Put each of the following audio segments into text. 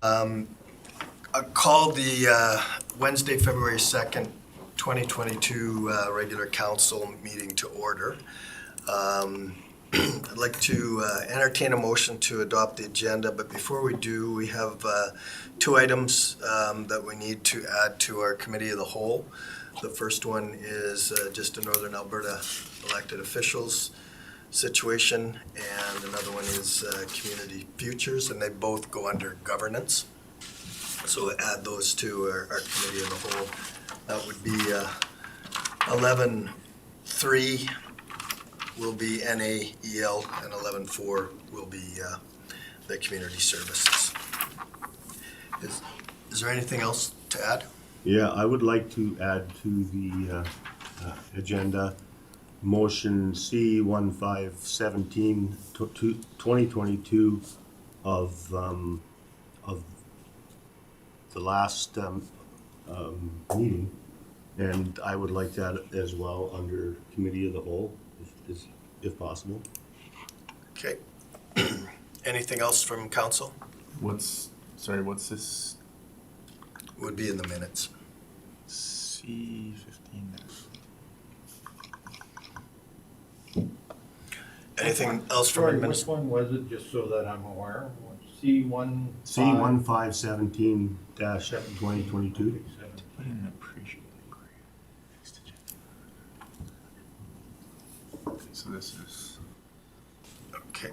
I call the Wednesday, February 2nd, 2022 regular council meeting to order. I'd like to entertain a motion to adopt the agenda, but before we do, we have two items that we need to add to our committee of the whole. The first one is just a Northern Alberta elected officials situation, and another one is community futures, and they both go under governance. So we'll add those to our committee of the whole. That would be 11.3 will be NAEL, and 11.4 will be the community services. Is there anything else to add? Yeah, I would like to add to the agenda motion C1517 2022 of the last meeting, and I would like that as well under committee of the whole, if possible. Okay. Anything else from council? What's this? Would be in the minutes. C15. Anything else from Sorry, minutes? which one was it, just so that I'm aware? C1? C1517 2022. So this is Okay.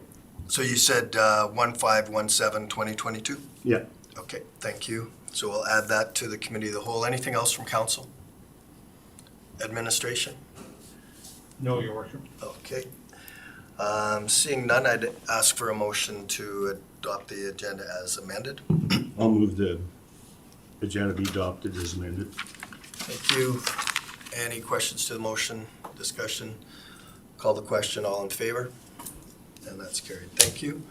So you said 1517 2022? Yeah. Okay, thank you. So we'll add that to the committee of the whole. Anything else from council? Administration? No, Your Worship. Okay. Seeing none, I'd ask for a motion to adopt the agenda as amended. I'll move the agenda be adopted as amended. Thank you. Any questions to the motion? Discussion? Call the question. All in favor? And that's carried. Thank you.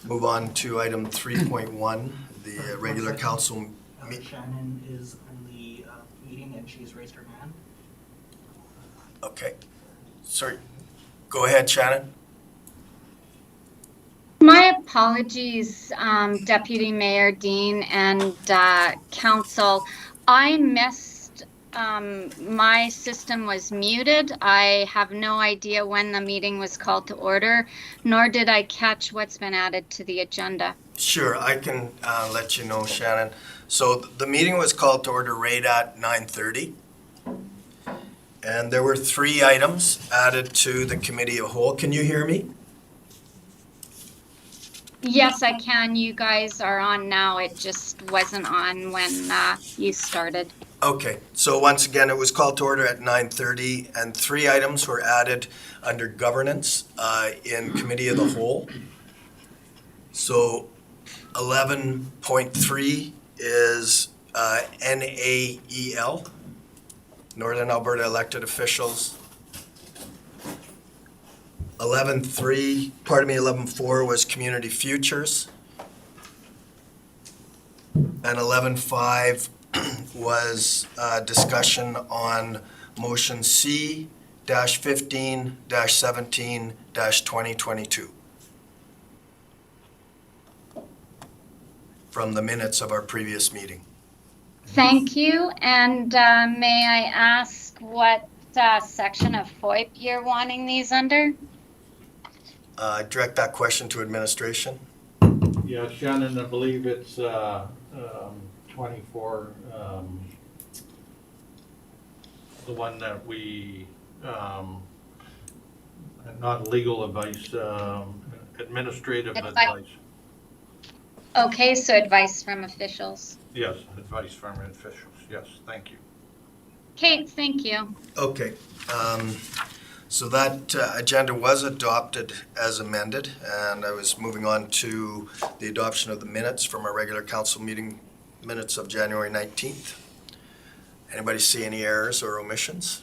Move on to item 3.1, the regular council meeting. Shannon is in the meeting and she's raised her hand. Okay. Sorry. Go ahead, Shannon. My apologies, Deputy Mayor Dean and Council. I missed, my system was muted. I have no idea when the meeting was called to order, nor did I catch what's been added to the agenda. Sure, I can let you know, Shannon. So the meeting was called to order right at 9:30. And there were 3 items added to the committee of whole. Can you hear me? Yes, I can. You guys are on now. It just wasn't on when you started. Okay, so once again, it was called to order at 9:30, and 3 items were added under governance in committee of the whole. So 11.3 is NAEL, Northern Alberta elected officials. 11.4 was community futures. And 11.5 was discussion on motion C-15-17-2022 from the minutes of our previous meeting. Thank you. And may I ask what section of FOIP you're wanting these under? Direct that question to administration. Yeah, Shannon, I believe it's 24, the one that we, not legal advice, administrative advice. Okay, so advice from officials. Yes, advice from officials. Yes, thank you. Kate, thank you. Okay. So that agenda was adopted as amended, and I was moving on to the adoption of the minutes from our regular council meeting minutes of January 19th. Anybody see any errors or omissions?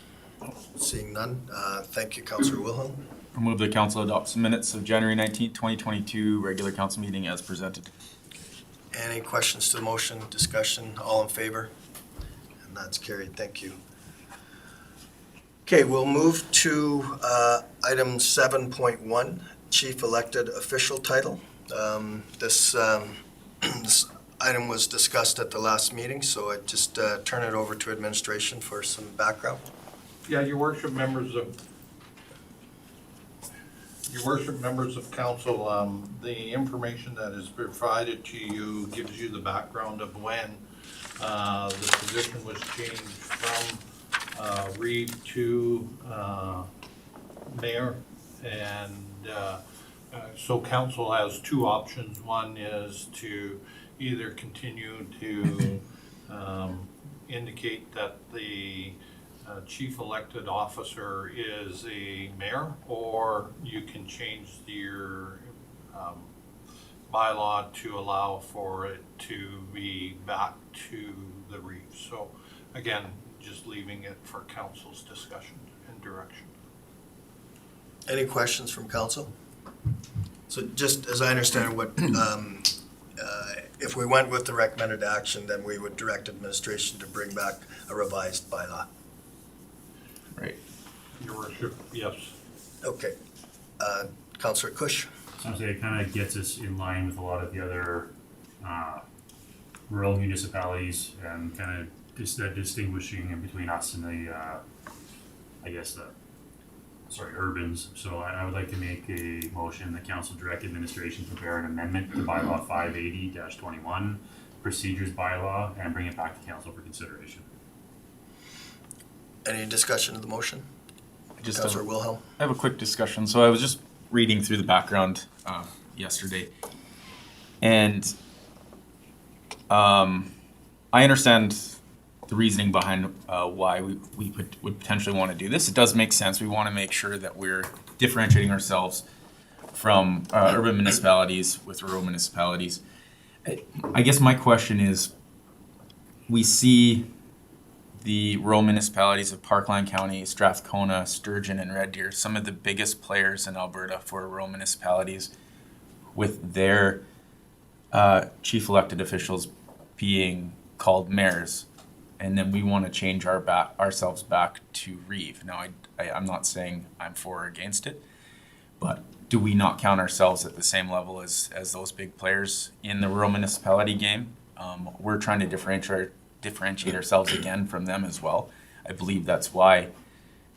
Seeing none, thank you, Councillor Wilhelm. I move the council adopts the minutes of January 19th, 2022 regular council meeting as presented. Any questions to the motion, discussion, all in favor? And that's carried, thank you. Okay, we'll move to item 7.1, chief elected official title. This item was discussed at the last meeting, so I just turn it over to administration for some background. Yeah, Your Worship, members of council, the information that is provided to you gives you the background of when the position was changed from Reeve to mayor. And so council has two options. One is to either continue to indicate that the chief elected officer is a mayor, or you can change your bylaw to allow for it to be back to the Reeves. So again, just leaving it for council's discussion and direction. Any questions from council? So just as I understand what, if we went with the recommended action, then we would direct administration to bring back a revised bylaw. Right. Your Worship, yes. Okay. Councillor Kush? So I'm saying it kind of gets us in line with a lot of the other rural municipalities and kind of that distinguishing in between us and the, urbans. So I would like to make a motion that council direct administration prepare an amendment to bylaw 580-21 procedures bylaw and bring it back to council for consideration. Any discussion of the motion? Just Councillor Wilhelm? I have a quick discussion. So I was just reading through the background yesterday, and I understand the reasoning behind why we would potentially want to do this. It does make sense. We want to make sure that we're differentiating ourselves from urban municipalities with rural municipalities. I guess my question is, we see the rural municipalities of Parkland County, Strathcona, Sturgeon, and Red Deer, some of the biggest players in Alberta for rural municipalities, with their chief elected officials being called mayors. And then we want to change ourselves back to Reeve. Now, I'm not saying I'm for or against it, but do we not count ourselves at the same level as those big players in the rural municipality game? We're trying to differentiate ourselves again from them as well. I believe that's why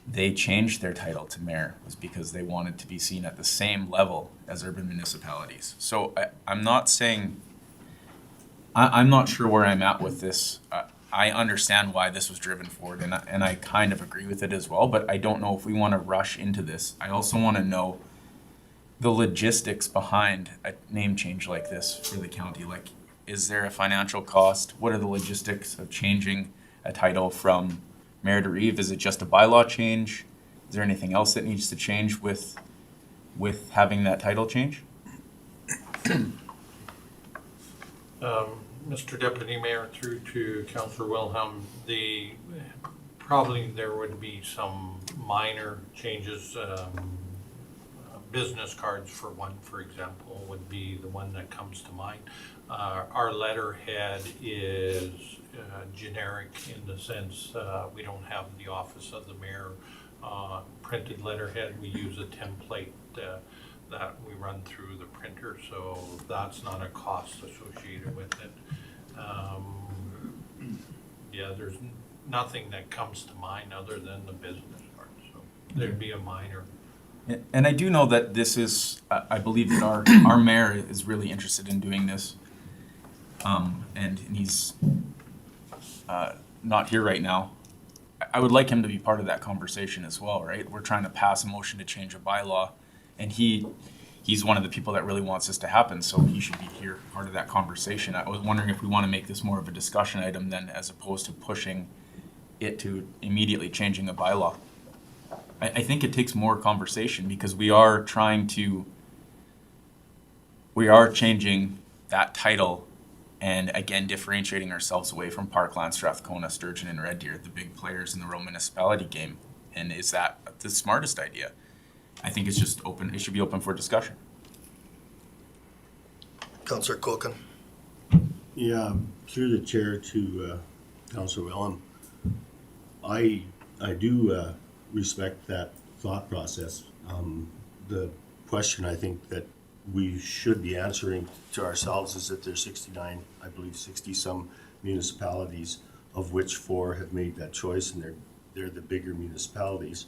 they changed their title to mayor, was because they wanted to be seen at the same level as urban municipalities. So I'm not saying, I'm not sure where I'm at with this. I understand why this was driven forward, and I kind of agree with it as well, but I don't know if we want to rush into this. I also want to know the logistics behind a name change like this for the county. Like, is there a financial cost? What are the logistics of changing a title from mayor to Reeve? Is it just a bylaw change? Is there anything else that needs to change with having that title change? Mr. Deputy Mayor, through to Councillor Wilhelm, probably there would be some minor changes. Business cards, for one, for example, would be the one that comes to mind. Our letterhead is generic in the sense we don't have the office of the mayor printed letterhead. We use a template that we run through the printer, so that's not a cost associated with it. There's nothing that comes to mind other than the business card, so there'd be a minor. And I do know that this is, I believe that our mayor is really interested in doing this. And he's not here right now. I would like him to be part of that conversation as well, right? We're trying to pass a motion to change a bylaw, and he's one of the people that really wants this to happen, so he should be here, part of that conversation. I was wondering if we want to make this more of a discussion item then, as opposed to pushing it to immediately changing a bylaw. I think it takes more conversation, because we are changing that title and again differentiating ourselves away from Parkland, Strathcona, Sturgeon, and Red Deer, the big players in the rural municipality game. And is that the smartest idea? I think it's just open. It should be open for discussion. Councillor Culkin? Yeah, through the chair to Councillor Wilhelm, I do respect that thought process. The question I think that we should be answering to ourselves is that there's 69, I believe 60-some municipalities, of which 4 have made that choice, and they're the bigger municipalities.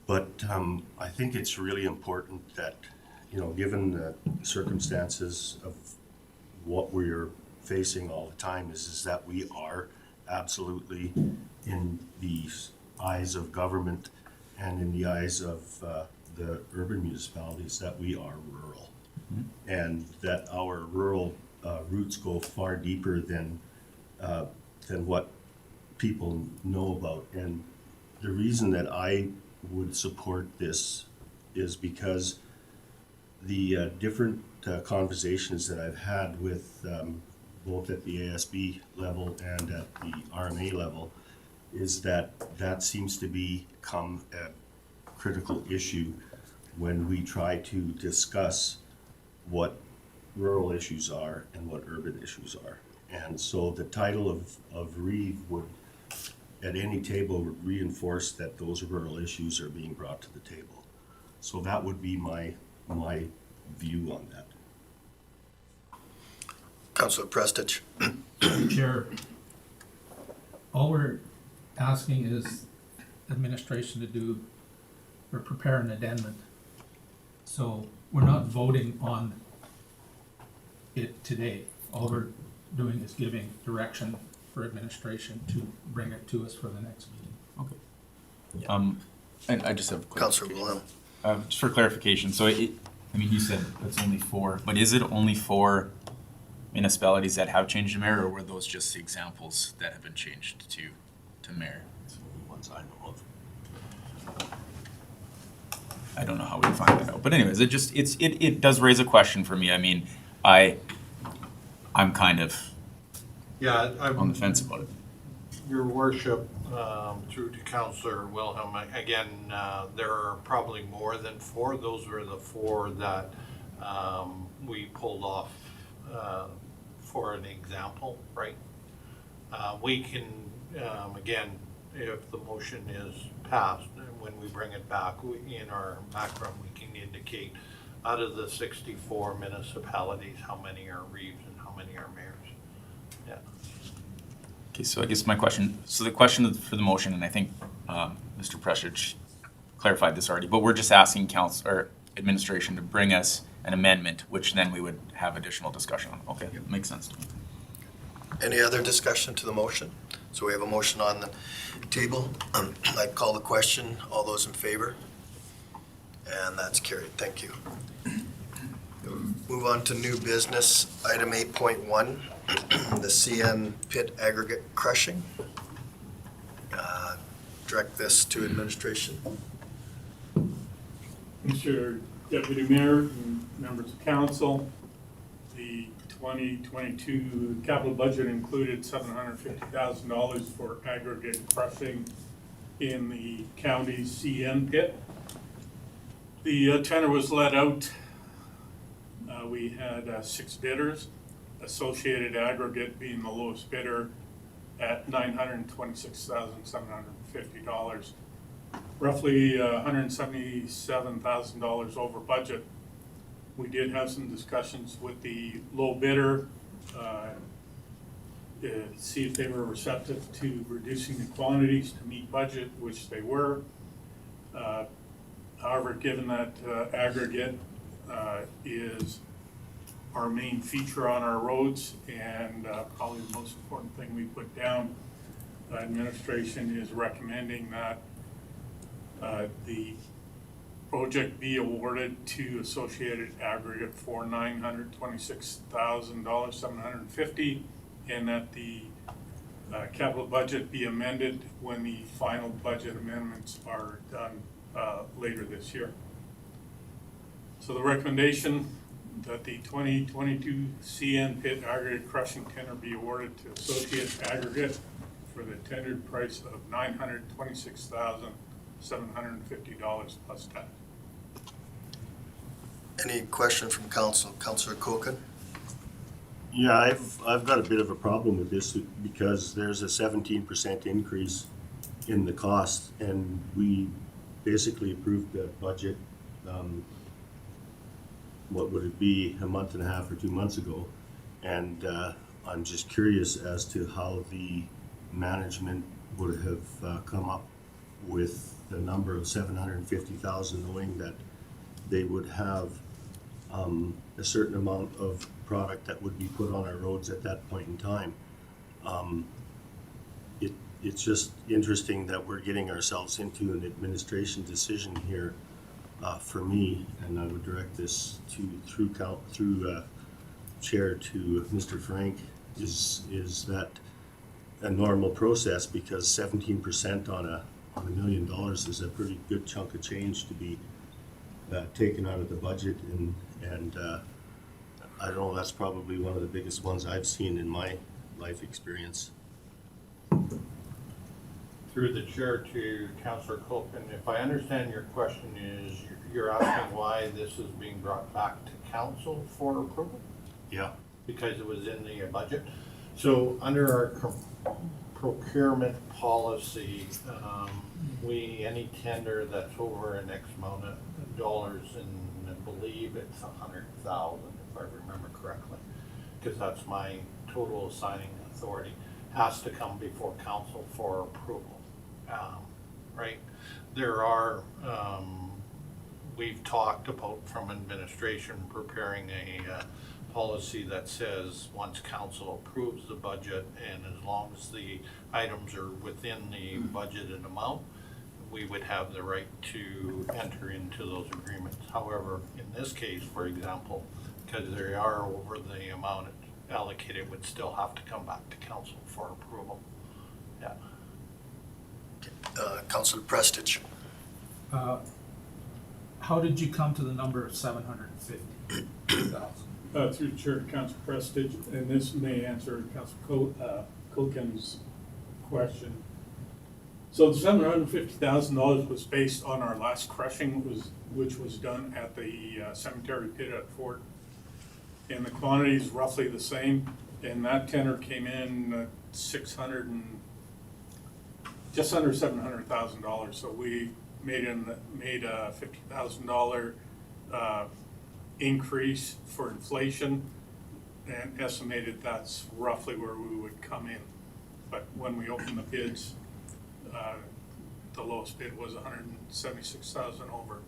But I think it's really important that, given the circumstances of what we're facing all the time, is that we are absolutely, in the eyes of government and in the eyes of the urban municipalities, that we are rural. And that our rural roots go far deeper than what people know about. And the reason that I would support this is because the different conversations that I've had with both at the ASB level and at the RMA level is that seems to become a critical issue when we try to discuss what rural issues are and what urban issues are. And so the title of Reeve would, at any table, would reinforce that those rural issues are being brought to the table. So that would be my view on that. Councillor Prestich. Chair, all we're asking is administration to do or prepare an addendum. So we're not voting on it today. All we're doing is giving direction for administration to bring it to us for the next meeting. Okay. And I just have a Councillor clarification. Wilhelm. Just for clarification, so you said it's only 4, but is it only 4 municipalities that have changed the mayor, or were those just the examples that have been changed to mayor? Ones I know of. I don't know how we find that out, but anyways, it does raise a question for me. I mean, I'm kind of Yeah, on the fence about it. Your worship, through to Councillor Wilhelm, again, there are probably more than 4. Those were the 4 that we pulled off for an example, right? We can, again, if the motion is passed, and when we bring it back, in our background, we can indicate out of the 64 municipalities, how many are Reeves and how many are mayors. Yeah. Okay, so I guess the question for the motion, and I think Mr. Prestich clarified this already, but we're just asking council or administration to bring us an amendment, which then we would have additional discussion on. Okay, makes sense to me. Any other discussion to the motion? So we have a motion on the table. I'd call the question. All those in favor? And that's carried. Thank you. Move on to new business, item 8.1, the CN pit aggregate crushing. Direct this to administration. Mr. Deputy Mayor and members of council, the 2022 capital budget included $750,000 for aggregate crushing in the county's CN pit. The tender was let out. We had 6 bidders, Associated Aggregate being the lowest bidder at $926,750. Roughly $177,000 over budget. We did have some discussions with the low bidder, see if they were receptive to reducing the quantities to meet budget, which they were. However, given that aggregate is our main feature on our roads and probably the most important thing we put down, administration is recommending that the project be awarded to Associated Aggregate for $926,750, and that the capital budget be amended when the final budget amendments are done later this year. So the recommendation that the 2022 CN pit aggregate crushing tender be awarded to Associated Aggregate for the tendered price of $926,750 plus tax. Any question from council? Councillor Koken? Yeah, I've got a bit of a problem with this because there's a 17% increase in the cost, and we basically approved the budget what would it be, a month and a half or 2 months ago. And I'm just curious as to how the management would have come up with the number of 750,000, knowing that they would have a certain amount of product that would be put on our roads at that point in time. It's just interesting that we're getting ourselves into an administration decision here for me, and I would direct this through Chair to Mr. Frank. Is that a normal process? Because 17% on $1 million is a pretty good chunk of change to be taken out of the budget, and I don't know, that's probably one of the biggest ones I've seen in my life experience. Through the chair to Councillor Copeland, if I understand your question is, you're asking why this is being brought back to council for approval? Yeah. Because it was in the budget. So under our procurement policy, any tender that's over an X amount of dollars, and I believe it's 100,000, if I remember correctly, because that's my total assigning authority, has to come before council for approval. Right? There are, we've talked about from administration preparing a policy that says once council approves the budget, and as long as the items are within the budgeted amount, we would have the right to enter into those agreements. However, in this case, for example, because they are over the amount allocated, would still have to come back to council for approval. Yeah. Councillor Prestige. How did you come to the number of 750,000? Through the chair to Council Prestige, and this may answer Council Koken's question. So the $750,000 was based on our last crushing, which was done at the cemetery pit at Fort, and the quantity is roughly the same. And that tender came in just under $700,000. So we made a $50,000 increase for inflation, and estimated that's roughly where we would come in. But when we opened the bids, the lowest bid was 176,000 over.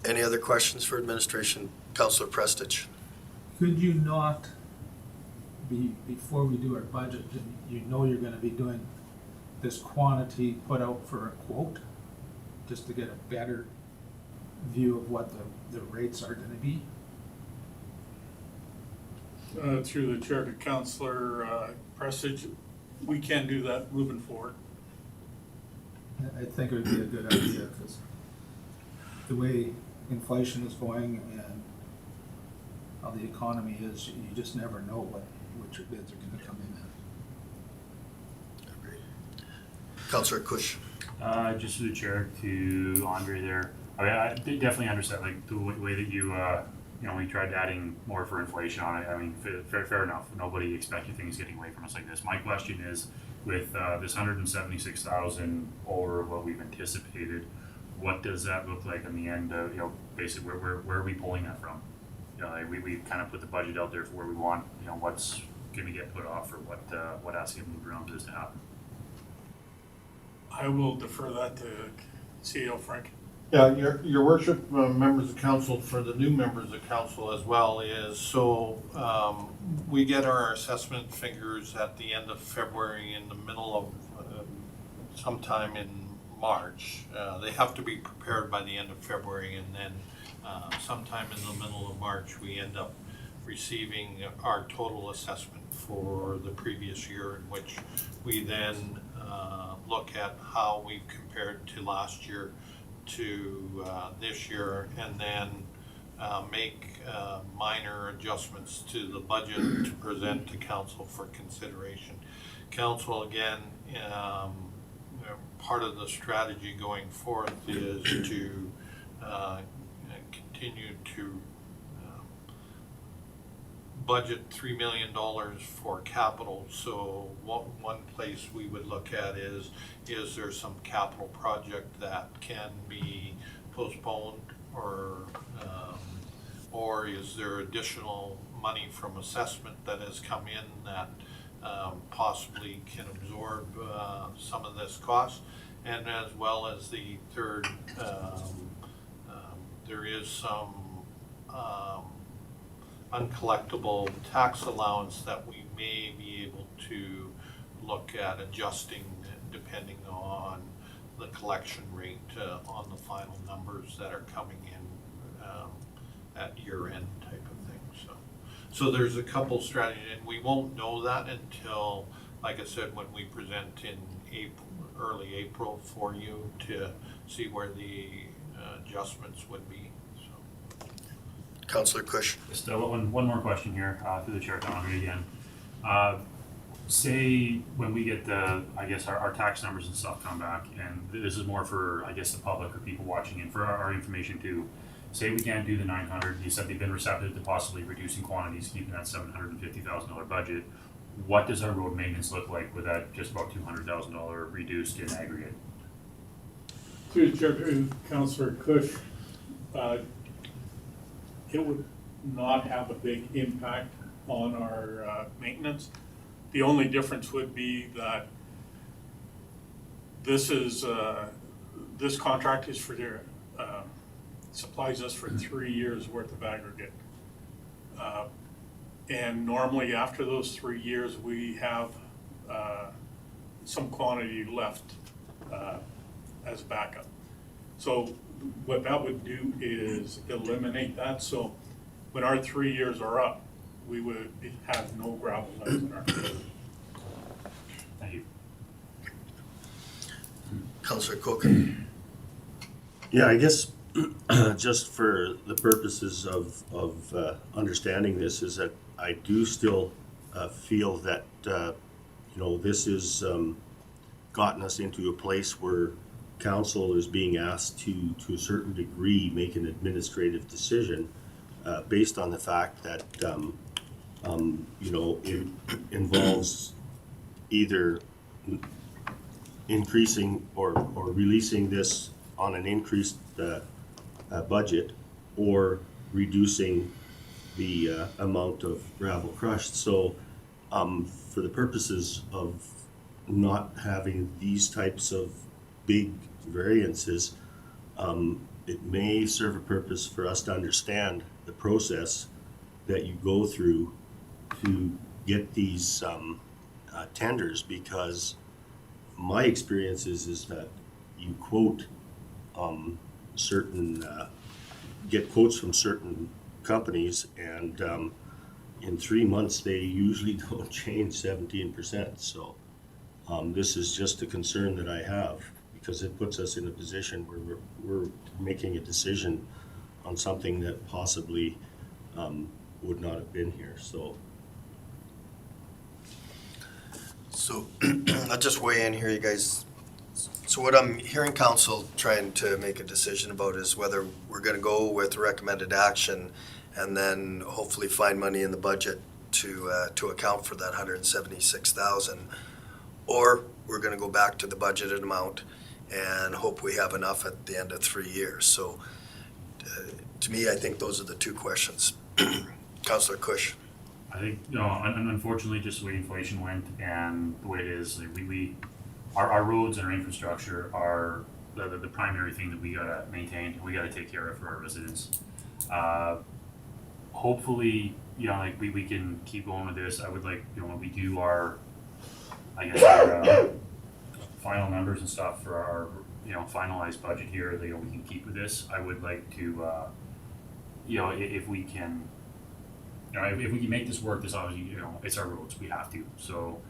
Any other questions for administration? Councillor Prestige. Could you not before we do our budget, you know you're gonna be doing this quantity put out for a quote, just to get a better view of what the rates are gonna be? Through the chair to Councillor Prestige, we can do that moving forward. I think it would be a good idea, because the way inflation is going and how the economy is, you just never know what your bids are gonna come in at. Councillor Kush. Just through the chair to Andre there. I mean, I definitely understand like the way that you, we tried adding more for inflation on it. I mean, fair enough. Nobody expected things getting away from us like this. My question is, with this 176,000 over what we've anticipated, what does that look like in the end? Basically, where are we pulling that from? We kind of put the budget out there for where we want. What's going to get put off, or what has to get moved around for this to happen? I will defer that to CEO Frank. Yeah, your worship, members of council, for the new members of council as well, is so we get our assessment figures at the end of February, in the middle of sometime in March. They have to be prepared by the end of February, and then sometime in the middle of March we end up receiving our total assessment for the previous year, in which we then look at how we've compared to last year to this year, and then make minor adjustments to the budget to present to council for consideration. Council, again, part of the strategy going forth is to continue to budget $3 million for capital. So one place we would look at is there some capital project that can be postponed, or is there additional money from assessment that has come in that possibly can absorb some of this cost? And as well as the third, there is some uncollectible tax allowance that we may be able to look at adjusting depending on the collection rate on the final numbers that are coming in at year end type of thing. So there's a couple strategies, and we won't know that until, like I said, when we present in April, early April for you to see where the adjustments would be. So. Councillor Kush. Just one more question here, through the chair to Andre again. Say when we get our tax numbers and stuff come back, and this is more for, I guess, the public or people watching and for our information too. Say we can't do the 900, you said they've been receptive to possibly reducing quantities, keeping that $750,000 budget. What does our road maintenance look like with that just about $200,000 reduced in aggregate? Through the chair to Councillor Kush, it would not have a big impact on our maintenance. The only difference would be that this contract is for their supplies us for 3 years worth of aggregate. And normally after those 3 years, we have some quantity left as backup. So what that would do is eliminate that. So when our 3 years are up, we would have no gravel left in our field. Thank you. Councillor Cook. Yeah, I guess just for the purposes of understanding this is that I do still feel that, this has gotten us into a place where council is being asked to a certain degree, make an administrative decision based on the fact that, it involves either increasing or releasing this on an increased budget or reducing the amount of gravel crushed. So for the purposes of not having these types of big variances, it may serve a purpose for us to understand the process that you go through to get these tenders, because my experience is that you quote get quotes from certain companies, and in 3 months they usually don't change 17%. So this is just a concern that I have, because it puts us in a position where we're making a decision on something that possibly would not have been here. So I'll just weigh in here, you guys. So what I'm hearing council trying to make a decision about is whether we're going to go with recommended action and then hopefully find money in the budget to account for that $176,000, or we're going to go back to the budgeted amount and hope we have enough at the end of 3 years. So to me, I think those are the two questions. Councillor Kush. I think, unfortunately, just the way inflation went and the way it is, our roads and our infrastructure are the primary thing that we gotta maintain, we gotta take care of for our residents. Hopefully, we can keep going with this. I would like, when we do our final numbers and stuff for our, finalized budget here, we can keep with this. I would like to, if we can, if we can make this work, this obviously, it's our roads, we have to. So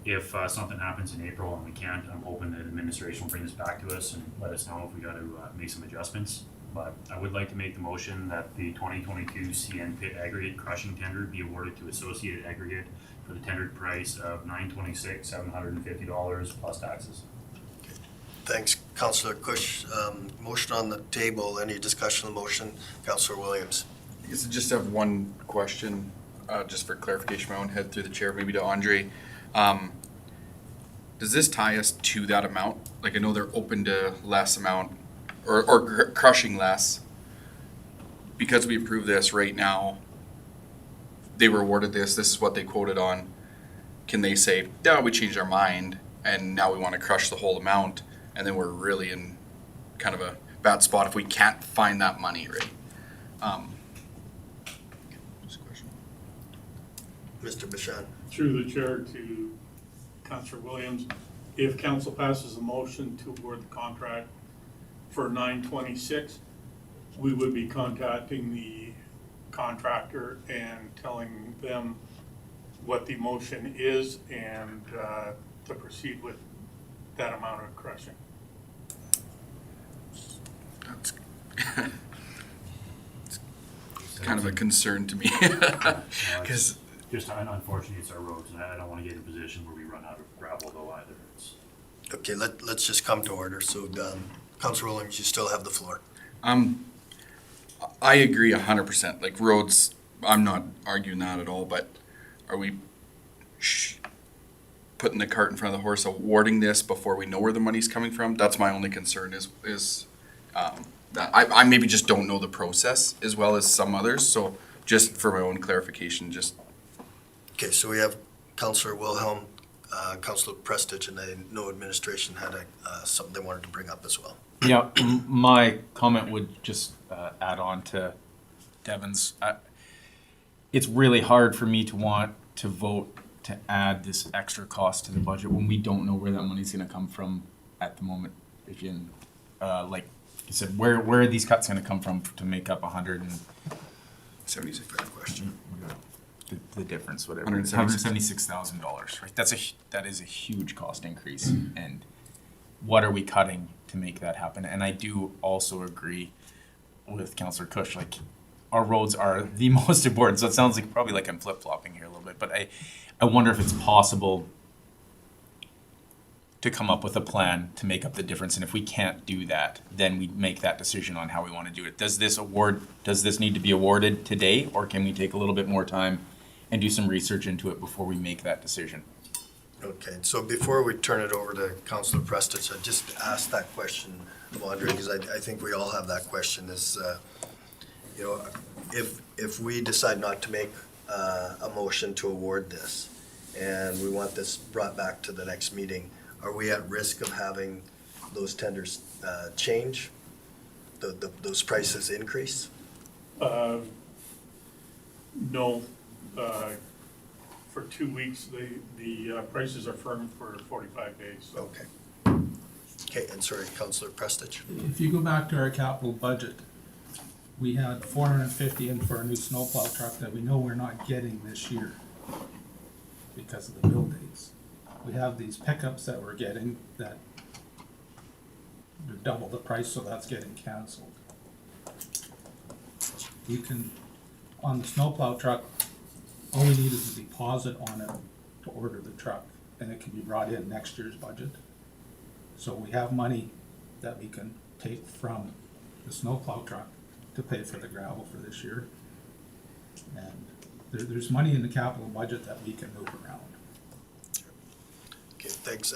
if something happens in April and we can't, I'm hoping that administration will bring this back to us and let us know if we got to make some adjustments. But I would like to make the motion that the 2022 CN pit aggregate crushing tender be awarded to Associated Aggregate for the tendered price of $926,750 plus taxes. Thanks, Councillor Kush. Motion on the table. Any discussion on the motion? Councillor Williams. I guess I just have one question, just for clarification, my own head through the chair, maybe to Andre. Does this tie us to that amount? Like, I know they're open to less amount or crushing less. Because we approve this right now, they were awarded this is what they quoted on. Can they say, yeah, we changed our mind and now we want to crush the whole amount, and then we're really in kind of a bad spot if we can't find that money, right? Just a question. Mr. Bashan. Through the chair to Councillor Williams, if council passes a motion to award the contract for 9/26, we would be contacting the contractor and telling them what the motion is and to proceed with that amount of crushing. That's it's kind of a concern to me. Because Just unfortunately, it's our roads, and I don't want to get in a position where we run out of gravel though either. Okay, let's just come to order. So, Councilor Williams, you still have the floor. I agree 100%. Like roads, I'm not arguing that at all, but are we putting the cart in front of the horse, awarding this before we know where the money's coming from? That's my only concern is that I maybe just don't know the process as well as some others. So just for my own clarification, just. Okay, so we have Councilor Wilhelm, Councilor Prestige, and I know administration had something they wanted to bring up as well. Yeah, my comment would just add on to Devin's. It's really hard for me to want to vote to add this extra cost to the budget when we don't know where that money's going to come from at the moment. Again, like you said, where are these cuts going to come from to make up 76 question. the difference, whatever, $176,000. $176,000, right? That is a huge cost increase, and what are we cutting to make that happen? And I do also agree with Councillor Cush, like our roads are the most important. So it sounds like probably like I'm flip-flopping here a little bit, but I wonder if it's possible to come up with a plan to make up the difference. And if we can't do that, then we make that decision on how we want to do it. Does this need to be awarded today, or can we take a little bit more time and do some research into it before we make that decision? Okay, so before we turn it over to Councilor Prestige, I just asked that question of Andre, because I think we all have that question is, if we decide not to make a motion to award this and we want this brought back to the next meeting, are we at risk of having those tenders change, those prices increase? No. For 2 weeks, the prices are firm for 45 days. So. Okay. Okay, and sorry, Councilor Prestige. If you go back to our capital budget, we had 450 in for a new snowplow truck that we know we're not getting this year because of the bill dates. We have these pickups that we're getting that are double the price, so that's getting canceled. You can, on the snowplow truck, all we need is a deposit on it to order the truck, and it can be brought in next year's budget. So we have money that we can take from the snowplow truck to pay for the gravel for this year. And there's money in the capital budget that we can move around. Okay, thanks.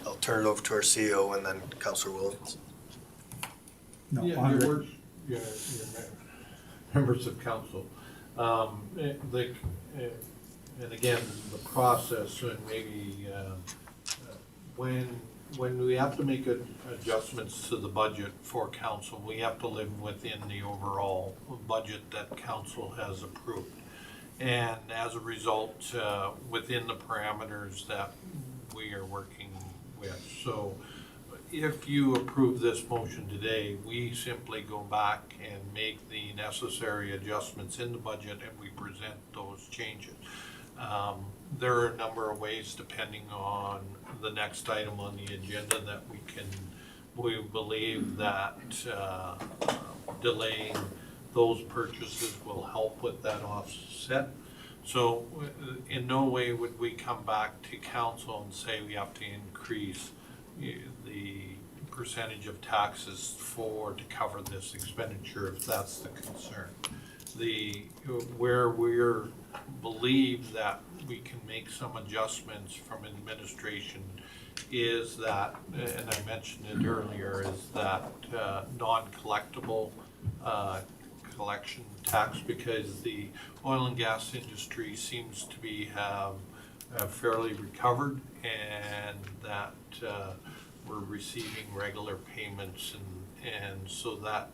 I'll turn it over to our CEO and then Councilor Williams. No, Yeah, Andre- your words, your members of council, and again, the process, and maybe when we have to make adjustments to the budget for council, we have to live within the overall budget that council has approved. And as a result, within the parameters that we are working with. So if you approve this motion today, we simply go back and make the necessary adjustments in the budget and we present those changes. There are a number of ways, depending on the next item on the agenda, that we believe that delaying those purchases will help with that offset. So in no way would we come back to council and say we have to increase the percentage of taxes to cover this expenditure, if that's the concern. where we're believe that we can make some adjustments from administration is that, and I mentioned it earlier, is that non-collectible collection tax, because the oil and gas industry seems to have fairly recovered, and that we're receiving regular payments, and so that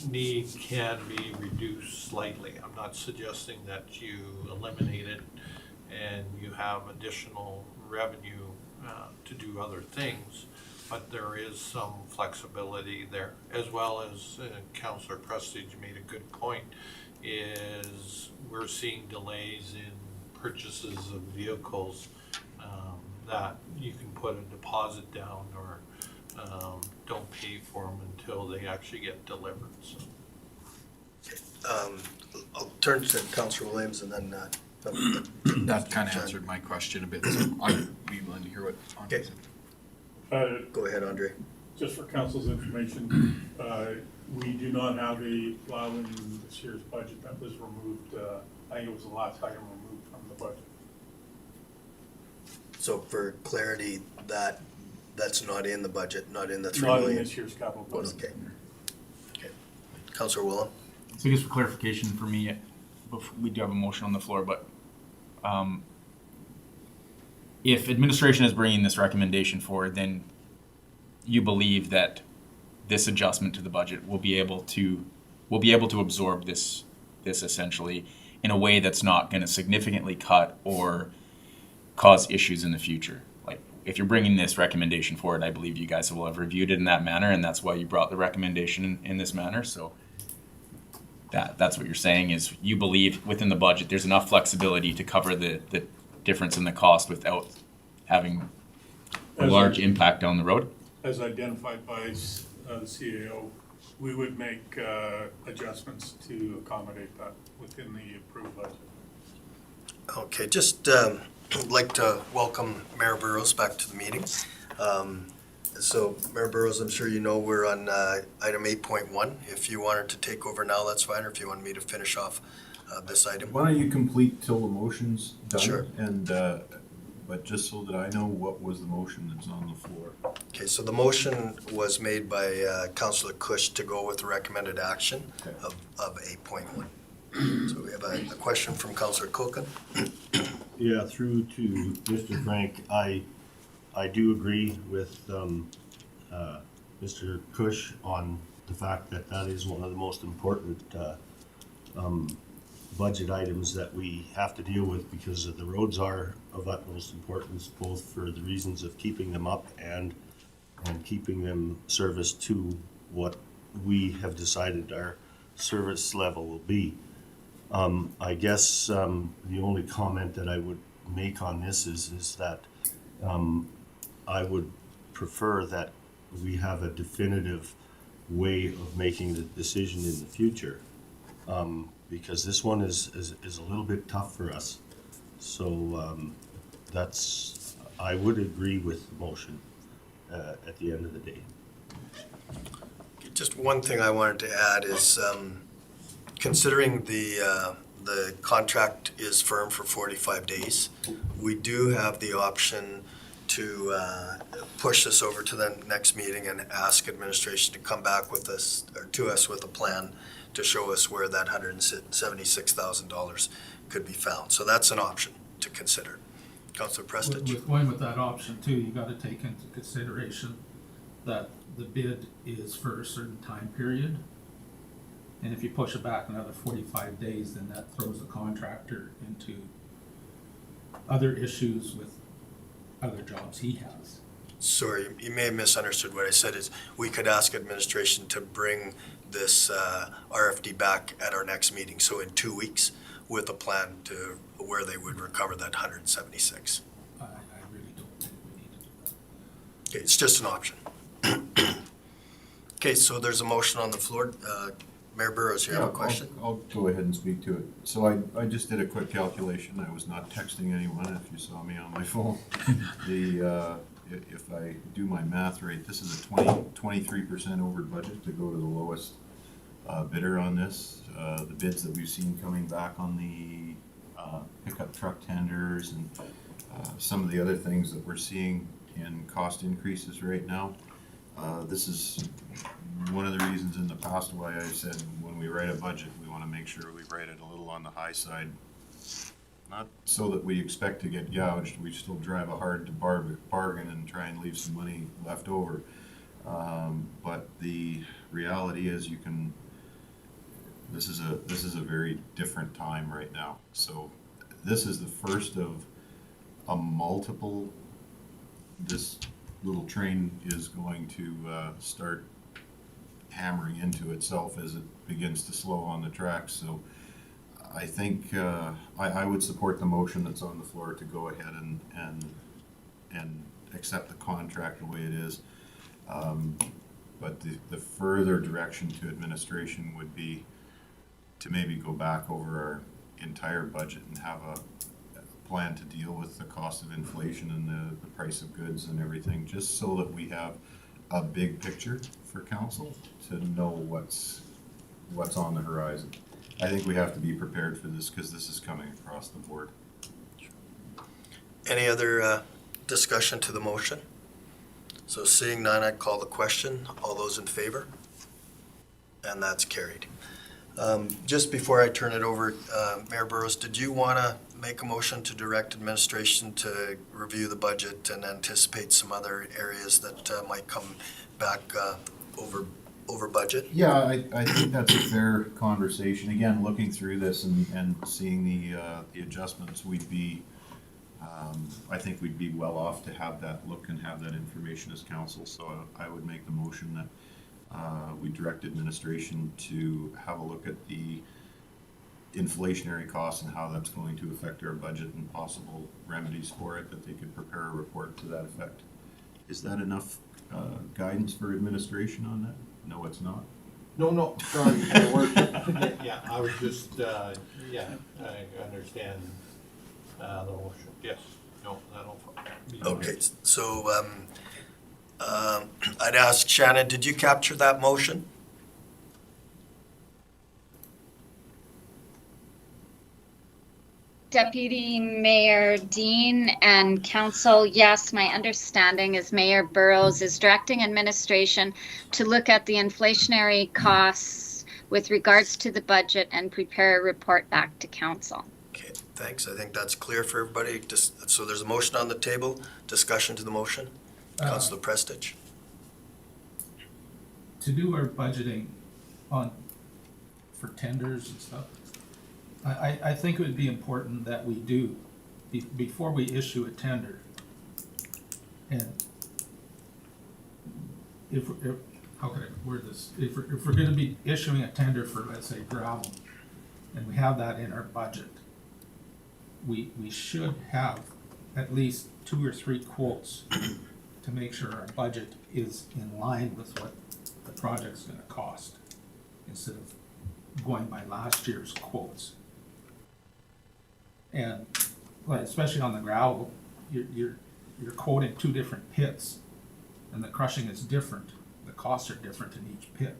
need can be reduced slightly. I'm not suggesting that you eliminate it and you have additional revenue to do other things, but there is some flexibility there, as well as Councillor Prestige made a good point, is we're seeing delays in purchases of vehicles that you can put a deposit down or don't pay for them until they actually get delivered. So. I'll turn to Councillor Williams and then That kind of answered my question a bit, so I'd be willing to hear what Andre Okay. said. Go ahead, Andre. Just for council's information, we do not have a plow in this year's budget. That was removed, I think it was the last item removed from the budget. So for clarity, that's not in the budget, not in the 3 Not in million? this year's capital budget. Okay. Okay. Councillor Willen? So just for clarification for me, we do have a motion on the floor, but if administration is bringing this recommendation forward, then you believe that this adjustment to the budget will be able to absorb this essentially in a way that's not going to significantly cut or cause issues in the future. Like if you're bringing this recommendation forward, I believe you guys will have reviewed it in that manner, and that's why you brought the recommendation in this manner. So that's what you're saying is you believe within the budget there's enough flexibility to cover the difference in the cost without having a large impact down the road? As identified by the CAO, we would make adjustments to accommodate that within the approved budget. Okay, just like to welcome Mayor Burrows back to the meeting. So Mayor Burrows, I'm sure you know we're on item 8.1. If you wanted to take over now, that's fine, or if you want me to finish off this item. Why don't you complete till the motion's done? Sure. And, but just so that I know what was the motion that's on the floor. Okay, so the motion was made by Councillor Cush to go with the recommended action of 8.1. So we have a question from Councillor Coken. Yeah, through to Mr. Frank, I do agree with Mr. Cush on the fact that that is one of the most important budget items that we have to deal with, because the roads are of utmost importance, both for the reasons of keeping them up and keeping them serviced to what we have decided our service level will be. I guess the only comment that I would make on this is that I would prefer that we have a definitive way of making the decision in the future, because this one is a little bit tough for us. So I would agree with the motion at the end of the day. Just one thing I wanted to add is considering the contract is firm for 45 days, we do have the option to push this over to the next meeting and ask administration to come back with us, or to us with a plan to show us where that $176,000 could be found. So that's an option to consider. Councillor Prestige? With going with that option too, you gotta take into consideration that the bid is for a certain time period. And if you push it back another 45 days, then that throws the contractor into other issues with other jobs he has. Sorry, you may have misunderstood what I said. Is we could ask administration to bring this RFD back at our next meeting, so in 2 weeks, with a plan to where they would recover that 176. I really don't think we need to do that. Okay, it's just an option. Okay, so there's a motion on the floor. Mayor Burrows, you have a question? I'll go ahead and speak to it. So I just did a quick calculation. I was not texting anyone, if you saw me on my phone. If I do my math right, this is a 23% over budget to go to the lowest bidder on this. The bids that we've seen coming back on the pickup truck tenders and some of the other things that we're seeing in cost increases right now. This is one of the reasons in the past why I said when we write a budget, we want to make sure we write it a little on the high side. Not so that we expect to get gouged, we still drive a hard to bargain and try and leave some money left over. But the reality is this is a very different time right now. So this is the first of a multiple. This little train is going to start hammering into itself as it begins to slow on the tracks. So I think I would support the motion that's on the floor to go ahead and accept the contract the way it is. But the further direction to administration would be to maybe go back over our entire budget and have a plan to deal with the cost of inflation and the price of goods and everything, just so that we have a big picture for council to know what's on the horizon. I think we have to be prepared for this because this is coming across the board. Any other discussion to the motion? So seeing none, I'd call the question. All those in favor? And that's carried. Just before I turn it over, Mayor Burrows, did you want to make a motion to direct administration to review the budget and anticipate some other areas that might come back over budget? Yeah, I think that's a fair conversation. Again, looking through this and seeing the adjustments, I think we'd be well off to have that look and have that information as council. So I would make the motion that we direct administration to have a look at the inflationary costs and how that's going to affect our budget and possible remedies for it, that they could prepare a report to that effect. Is that enough guidance for administration on that? No, it's not. No, sorry, Your Worship. Yeah, I was just, I understand the motion. Yes, no, that'll be. Okay, so I'd ask Shannon, did you capture that motion? Deputy Mayor Dean and Council, yes, my understanding is Mayor Burrows is directing administration to look at the inflationary costs with regards to the budget and prepare a report back to Council. Okay, thanks. I think that's clear for everybody. So there's a motion on the table. Discussion to the motion. Councilor Prestige. To do our budgeting for tenders and stuff, I think it would be important that we do, before we issue a tender, and how could I word this? If we're gonna be issuing a tender for, let's say, gravel, and we have that in our budget, we should have at least 2 or 3 quotes to make sure our budget is in line with what the project's gonna cost, instead of going by last year's quotes. And like, especially on the gravel, you're quoting 2 different pits, and the crushing is different. The costs are different in each pit,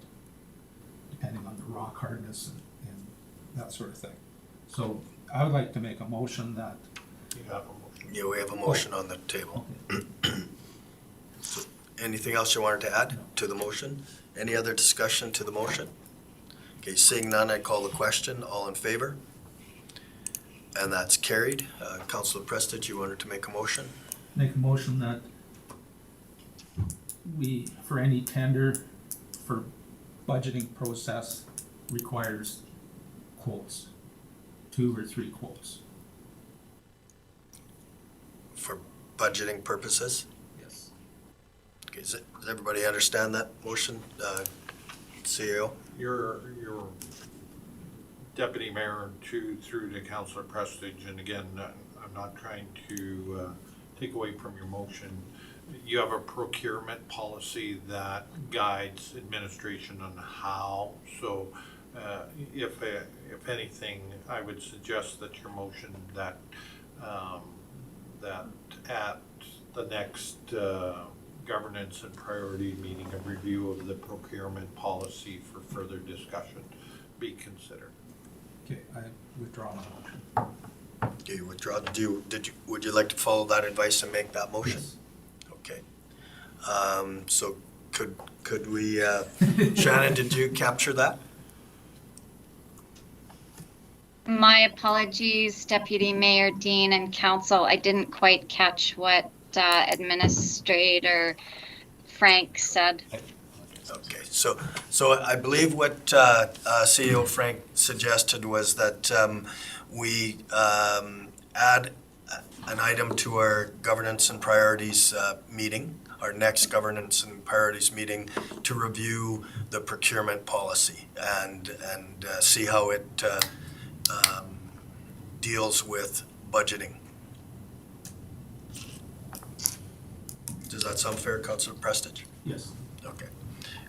depending on the rock hardness and that sort of thing. So I would like to make a motion that. You have a motion. Yeah, we have a motion on the table. So anything else you wanted to add to the motion? Any other discussion to the motion? Okay, seeing none, I call the question. All in favor? And that's carried. Councilor Prestige, you wanted to make a motion? Make a motion that we, for any tender for budgeting process, requires quotes, 2 or 3 quotes. For budgeting purposes? Yes. Okay, does everybody understand that motion? CEO? Your Deputy Mayor through to Councilor Prestige, and again, I'm not trying to take away from your motion. You have a procurement policy that guides administration on how. So, if anything, I would suggest that your motion that at the next governance and priority meeting, a review of the procurement policy for further discussion be considered. Okay, I withdraw my motion. Okay, you withdraw. Would you like to follow that advice and make that motion? Yes. Okay. So could we, Shannon, did you capture that? My apologies, Deputy Mayor Dean and Council. I didn't quite catch what Administrator Frank said. Okay, so I believe what CEO Frank suggested was that we add an item to our governance and priorities meeting, our next governance and priorities meeting, to review the procurement policy and see how it deals with budgeting. Does that sound fair, Councilor Prestige? Yes. Okay.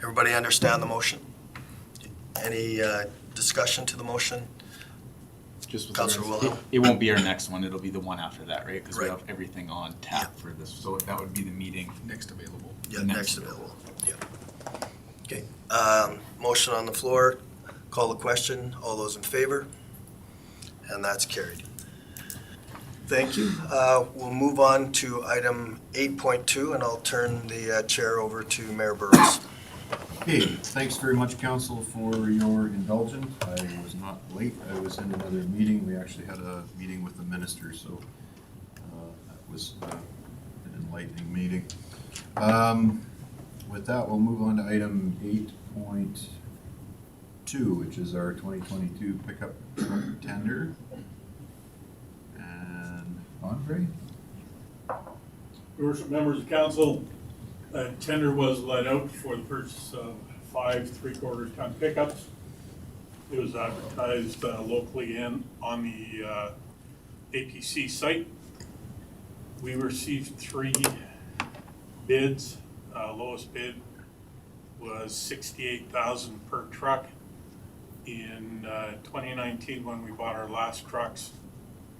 Everybody understand the motion? Any discussion to the motion? Just with Councilor regards- Wilhelm? It won't be our next one, it'll be the one after that, right? Because we Right. have everything on tap for this, so that would be the meeting. Next available. Yeah, Next next available, yeah. Okay, motion on the floor, call the question, all those in favor? And that's carried. Thank you. We'll move on to item 8.2, and I'll turn the chair over to Mayor Burrows. Okay, thanks very much, council, for your indulgence. I was not late. I was in another meeting. We actually had a meeting with the minister, so that was an enlightening meeting. With that, we'll move on to item 8.2, which is our 2022 pickup truck tender. And Andre? Your worship, members of council, a tender was let out for the purchase of 5 3/4 ton pickups. It was advertised locally and on the APC site. We received 3 bids. Lowest bid was $68,000 per truck. In 2019, when we bought our last trucks,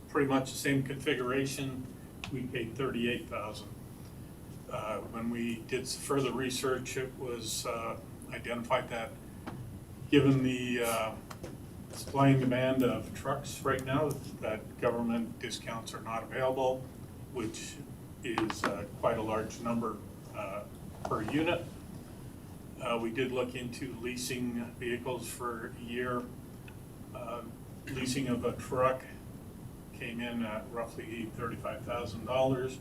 pretty much the same configuration, we paid $38,000. When we did further research, it was identified that given the supply and demand of trucks right now, that government discounts are not available, which is quite a large number per unit. We did look into leasing vehicles for a year. Leasing of a truck came in at roughly $35,000,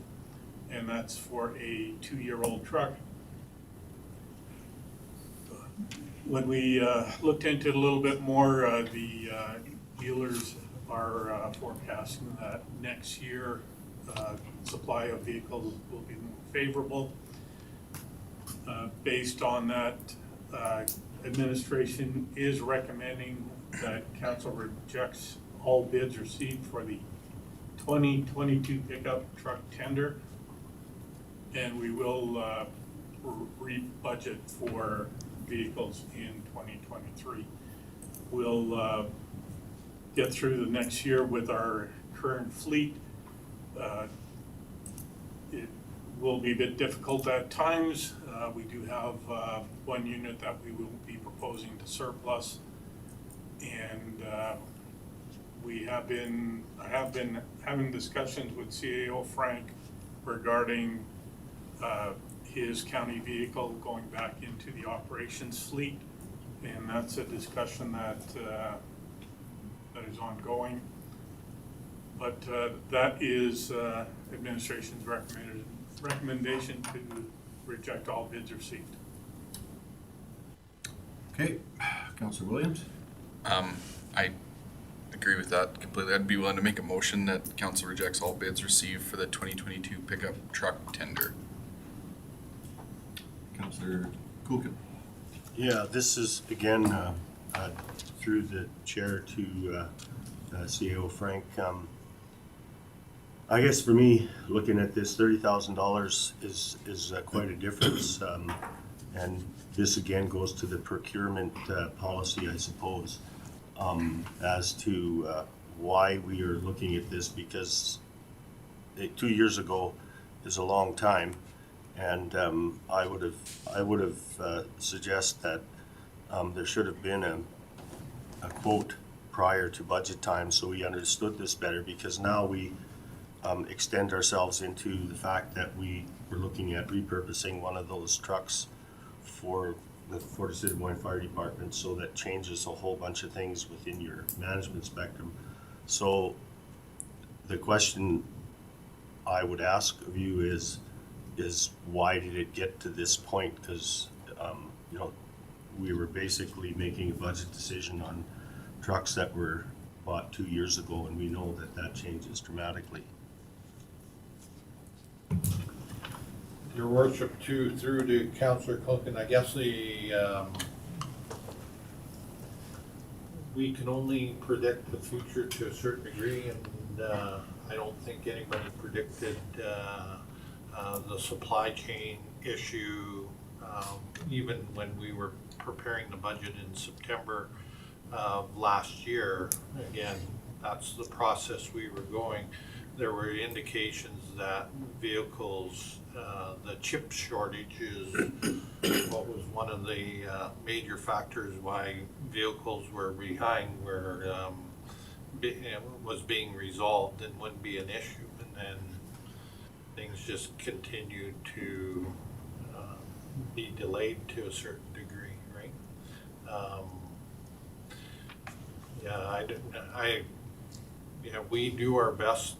and that's for a 2-year-old truck. When we looked into it a little bit more, the dealers are forecasting that next year supply of vehicles will be more favorable. Based on that, administration is recommending that council rejects all bids received for the 2022 pickup truck tender, and we will re-budget for vehicles in 2023. We'll get through the next year with our current fleet. It will be a bit difficult at times. We do have 1 unit that we will be proposing to surplus, and I have been having discussions with CAO Frank regarding his county vehicle going back into the operations fleet, and that's a discussion that is ongoing. But that is administration's recommendation to reject all bids received. Okay, Councilor Williams? I agree with that completely. I'd be willing to make a motion that council rejects all bids received for the 2022 pickup truck tender. Councilor Kuhlken? Yeah, this is, again, through the chair to CEO Frank. I guess for me, looking at this, $30,000 is quite a difference. And this again goes to the procurement policy, I suppose, as to why we are looking at this, because 2 years ago is a long time. And I would have suggest that there should have been a quote prior to budget time so we understood this better, because now we extend ourselves into the fact that we were looking at repurposing one of those trucks for the Fort Assiniboine Fire Department, so that changes a whole bunch of things within your management spectrum. So the question I would ask of you is why did it get to this point? Because you know, we were basically making a budget decision on trucks that were bought 2 years ago, and we know that that changes dramatically. Your worship, through to Councillor Cook, and I guess we can only predict the future to a certain degree, and I don't think anybody predicted the supply chain issue, even when we were preparing the budget in September of last year. Again, that's the process we were going. There were indications that vehicles, the chip shortage is what was one of the major factors why vehicles were behind, where was being resolved and wouldn't be an issue, and then things just continued to be delayed to a certain degree, right? We do our best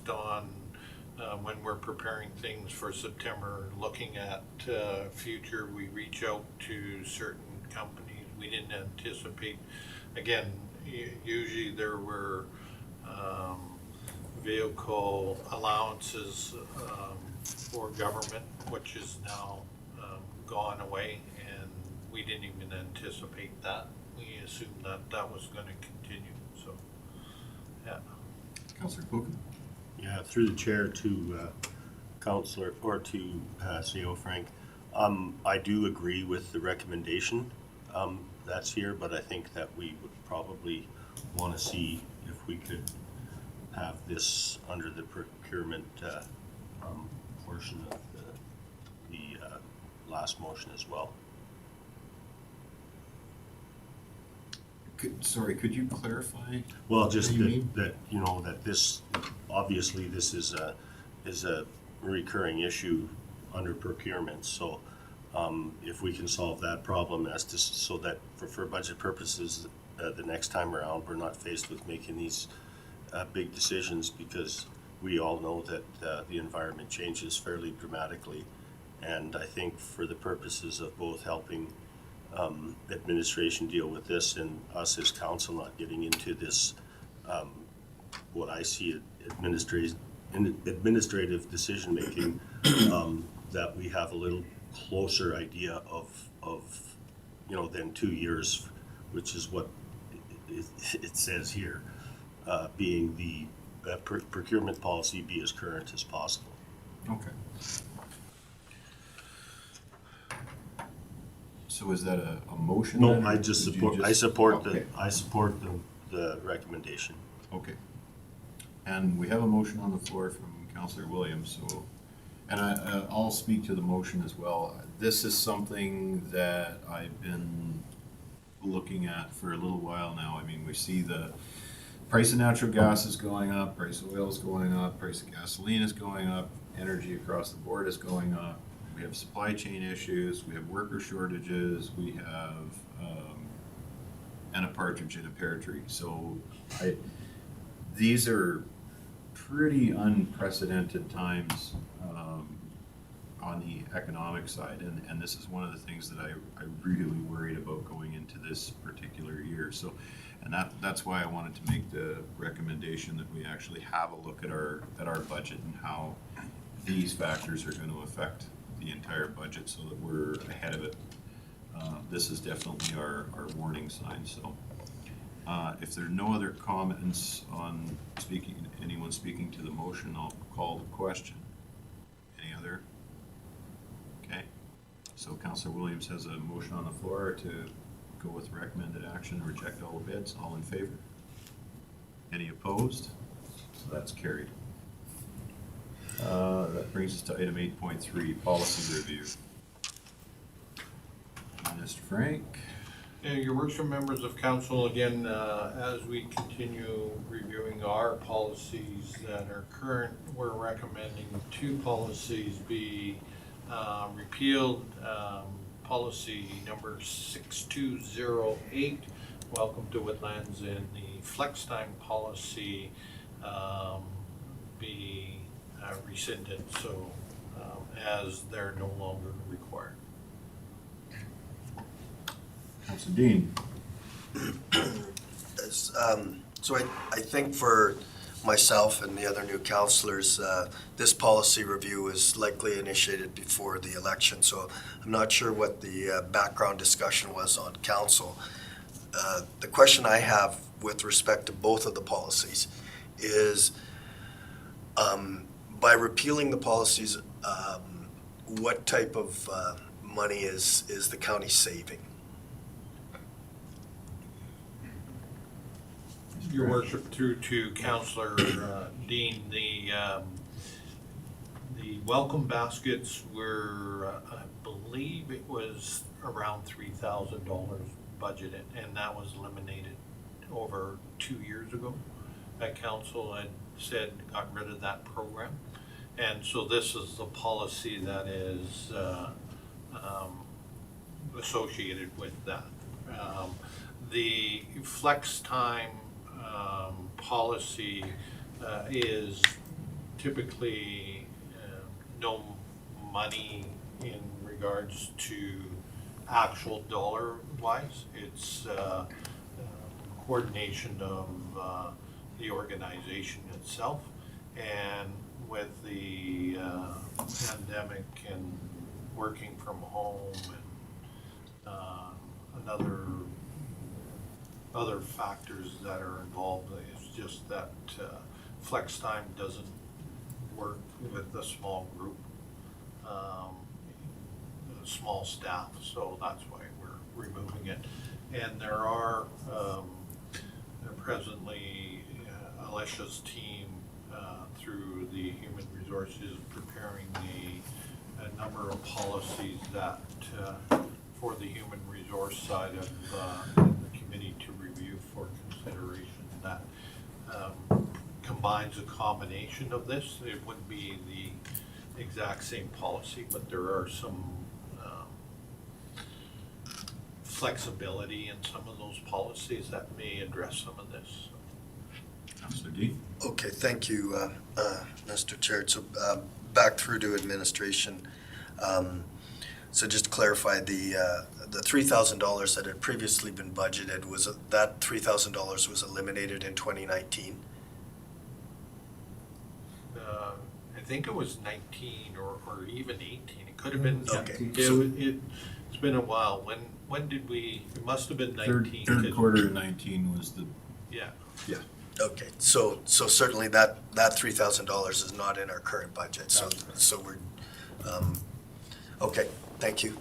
on when we're preparing things for September, looking at future. We reach out to certain companies. We didn't anticipate, again, usually there were vehicle allowances for government, which is now gone away, and we didn't even anticipate that. We assumed that that was going to continue, so, yeah. Councillor Cook? Yeah, through the chair to Councillor, or to CO Frank. I do agree with the recommendation that's here, but I think that we would probably want to see if we could have this under the procurement portion of the last motion as well. Could you clarify? Well, just what you mean? that you know, that this, obviously this is a recurring issue under procurement. So if we can solve that problem as to, so that for budget purposes, the next time around, we're not faced with making these big decisions, because we all know that the environment changes fairly dramatically. And I think for the purposes of both helping administration deal with this, and us as council not getting into this, what I see administrative decision making, that we have a little closer idea of you know, than 2 years, which is what it says here, being the procurement policy be as current as possible. Okay. So is that a motion? No, then, or I just did you support, I support okay. I support the recommendation. Okay. And we have a motion on the floor from Councillor Williams, so, and I'll speak to the motion as well. This is something that I've been looking at for a little while now. I mean, we see the price of natural gas is going up, price of oil is going up, price of gasoline is going up, energy across the board is going up. We have supply chain issues, we have worker shortages, we have and a partridge in a pear tree. So these are pretty unprecedented times on the economic side, and this is one of the things that I really worried about going into this particular year. So, and that's why I wanted to make the recommendation that we actually have a look at our budget and how these factors are going to affect the entire budget, so that we're ahead of it. This is definitely our warning sign. So if there are no other comments on anyone speaking to the motion, I'll call the question. Any other? Okay. So Councillor Williams has a motion on the floor to go with recommended action, reject all the bids. All in favor? Any opposed? So that's carried. That brings us to item 8.3, policy review. Mr. Frank? Yeah, your worship, members of council, again, as we continue reviewing our policies that are current, we're recommending 2 policies be repealed. Policy number 6208, welcome to Woodlands, and the flex time policy be rescinded, so as they're no longer required. Councilor Dean? So I think for myself and the other new councillors, this policy review is likely initiated before the election, so I'm not sure what the background discussion was on council. The question I have with respect to both of the policies is, by repealing the policies, what type of money is the county saving? Your worship, through to Councillor Dean, the welcome baskets were, I believe it was around $3,000 budgeted, and that was eliminated over 2 years ago. That council had said got rid of that program, and so this is the policy that is associated with that. The flex time policy is typically no money in regards to actual dollar wise. It's coordination of the organization itself, and with the pandemic and working from home and other factors that are involved, it's just that flex time doesn't work with a small group, small staff, so that's why we're removing it. And there are presently Alicia's team through the Human Resources preparing a number of policies that for the human resource side of the committee to review for consideration that combines a combination of this. It wouldn't be the exact same policy, but there are some flexibility in some of those policies that may address some of this. Councilor Dean? Okay, thank you, Mr. Chair. So back through to administration. So just to clarify, the $3,000 that had previously been budgeted, was that $3,000 was eliminated in 2019? I think it was 19 or even 18. It could have been. Okay. It's been a while. When did we? It must have been 19. Third quarter of 19 was the. Yeah. Yeah. Okay, so certainly that $3,000 is not in our current budget, so we're, okay, thank you.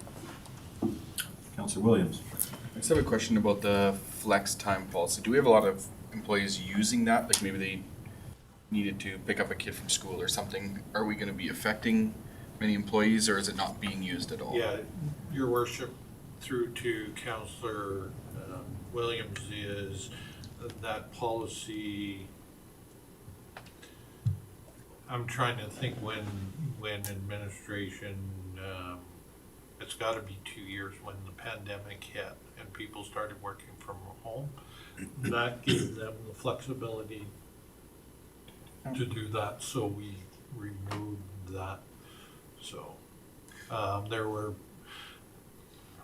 Councilor Williams? I just have a question about the flex time policy. Do we have a lot of employees using that? Like maybe they needed to pick up a kid from school or something. Are we going to be affecting many employees, or is it not being used at all? Yeah, your worship, through to Councillor Williams, is that policy. I'm trying to think when administration, it's got to be 2 years when the pandemic hit and people started working from home. That gave them the flexibility to do that, so we removed that. So there were,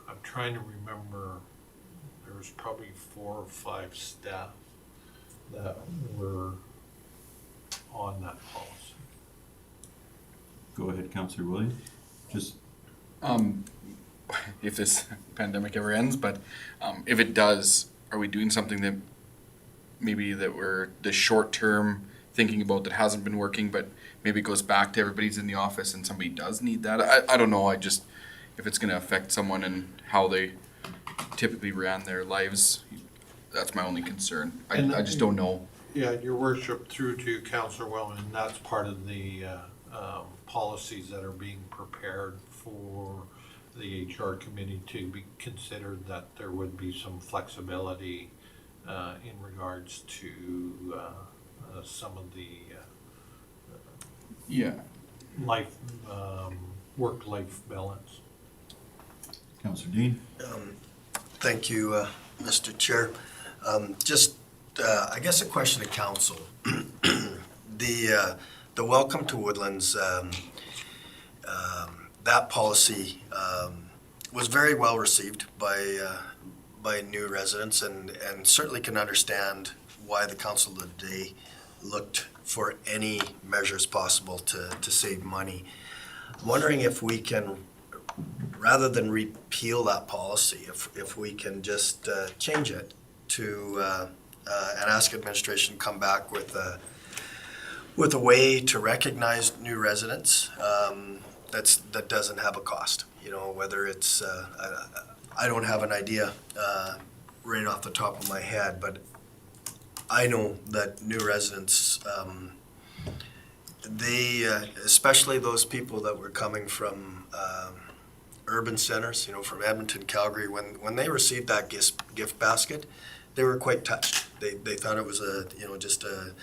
I'm trying to remember, there was probably 4 or 5 staff that were on that policy. Go ahead, Councilor Williams. Just If this pandemic ever ends, but if it does, are we doing something that maybe that we're the short term thinking about that hasn't been working, but maybe it goes back to everybody's in the office and somebody does need that? I don't know. I just, if it's going to affect someone and how they typically ran their lives, that's my only concern. I just don't know. Yeah, your worship, through to Councillor Wellman, and that's part of the policies that are being prepared for the HR committee to be considered, that there would be some flexibility in regards to some of the Yeah. life, work-life balance. Councillor Dean? Thank you, Mr. Chair. Just, I guess a question to council. The Welcome to Woodlands, that policy was very well received by new residents, and certainly can understand why the council today looked for any measures possible to save money. I'm wondering if we can, rather than repeal that policy, if we can just change it to, and ask administration to come back with a way to recognize new residents that doesn't have a cost. You know, whether it's, I don't have an idea right off the top of my head, but I know that new residents, they, especially those people that were coming from urban centers, you know, from Edmonton, Calgary, when they received that gift basket, they were quite touched. They thought it was just a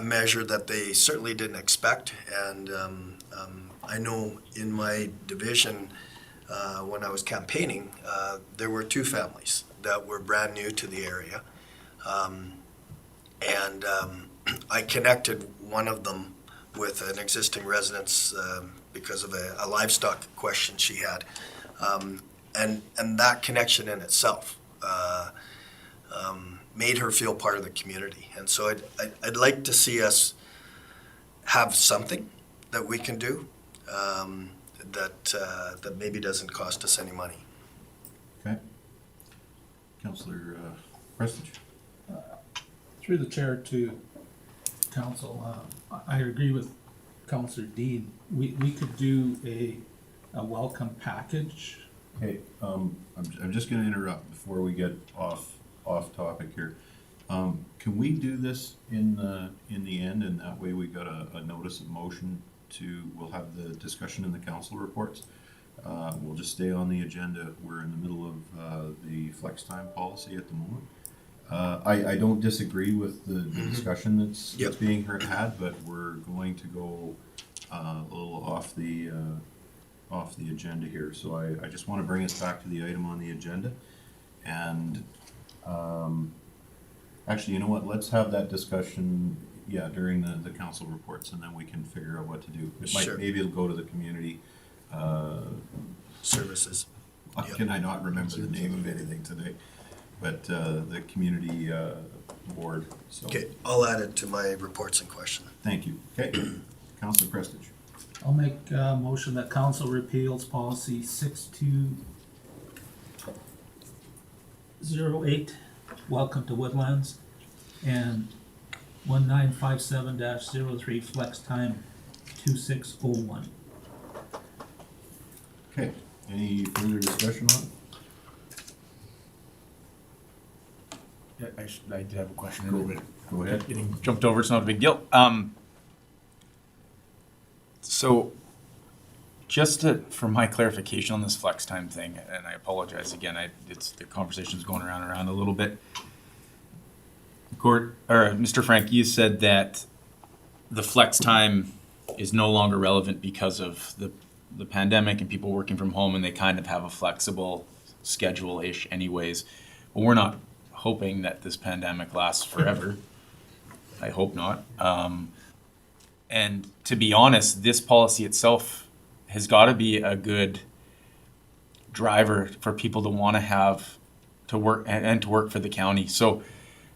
measure that they certainly didn't expect. And I know in my division, when I was campaigning, there were two families that were brand new to the area. And I connected one of them with an existing residence because of a livestock question she had. And that connection in itself made her feel part of the community. And so I'd like to see us have something that we can do that maybe doesn't cost us any money. Okay. Councillor Prestige? Through the chair to council, I agree with Councillor Dean. We could do a welcome package. Okay, I'm just gonna interrupt before we get off topic here. Can we do this in the end, and that way we got a notice of motion we'll have the discussion in the council reports. We'll just stay on the agenda. We're in the middle of the flex time policy at the moment. I don't disagree with the discussion that's being had, but we're going to go a little off the agenda here. So I just want to bring us back to the item on the agenda. And actually, you know what? Let's have that discussion, during the council reports, and then we can figure out what to do. Maybe it'll go to the community Services. Can I not remember the name of anything today? But the community board. So. Okay, I'll add it to my reports and question. Thank you. Okay, Councillor Prestige. I'll make a motion that council repeals policy 6208, welcome to Woodlands, and 1957-03, flex time 2601. Okay, any further discussion on it? I did have a question. Go ahead. Getting jumped over, it's not a big deal. So, just for my clarification on this flex time thing, and I apologize again, the conversation's going around a little bit. Mr. Frank, you said that the flex time is no longer relevant because of the pandemic and people working from home, and they kind of have a flexible schedule-ish anyways. But we're not hoping that this pandemic lasts forever. I hope not. And to be honest, this policy itself has got to be a good driver for people to want to have to work and to work for the county. So,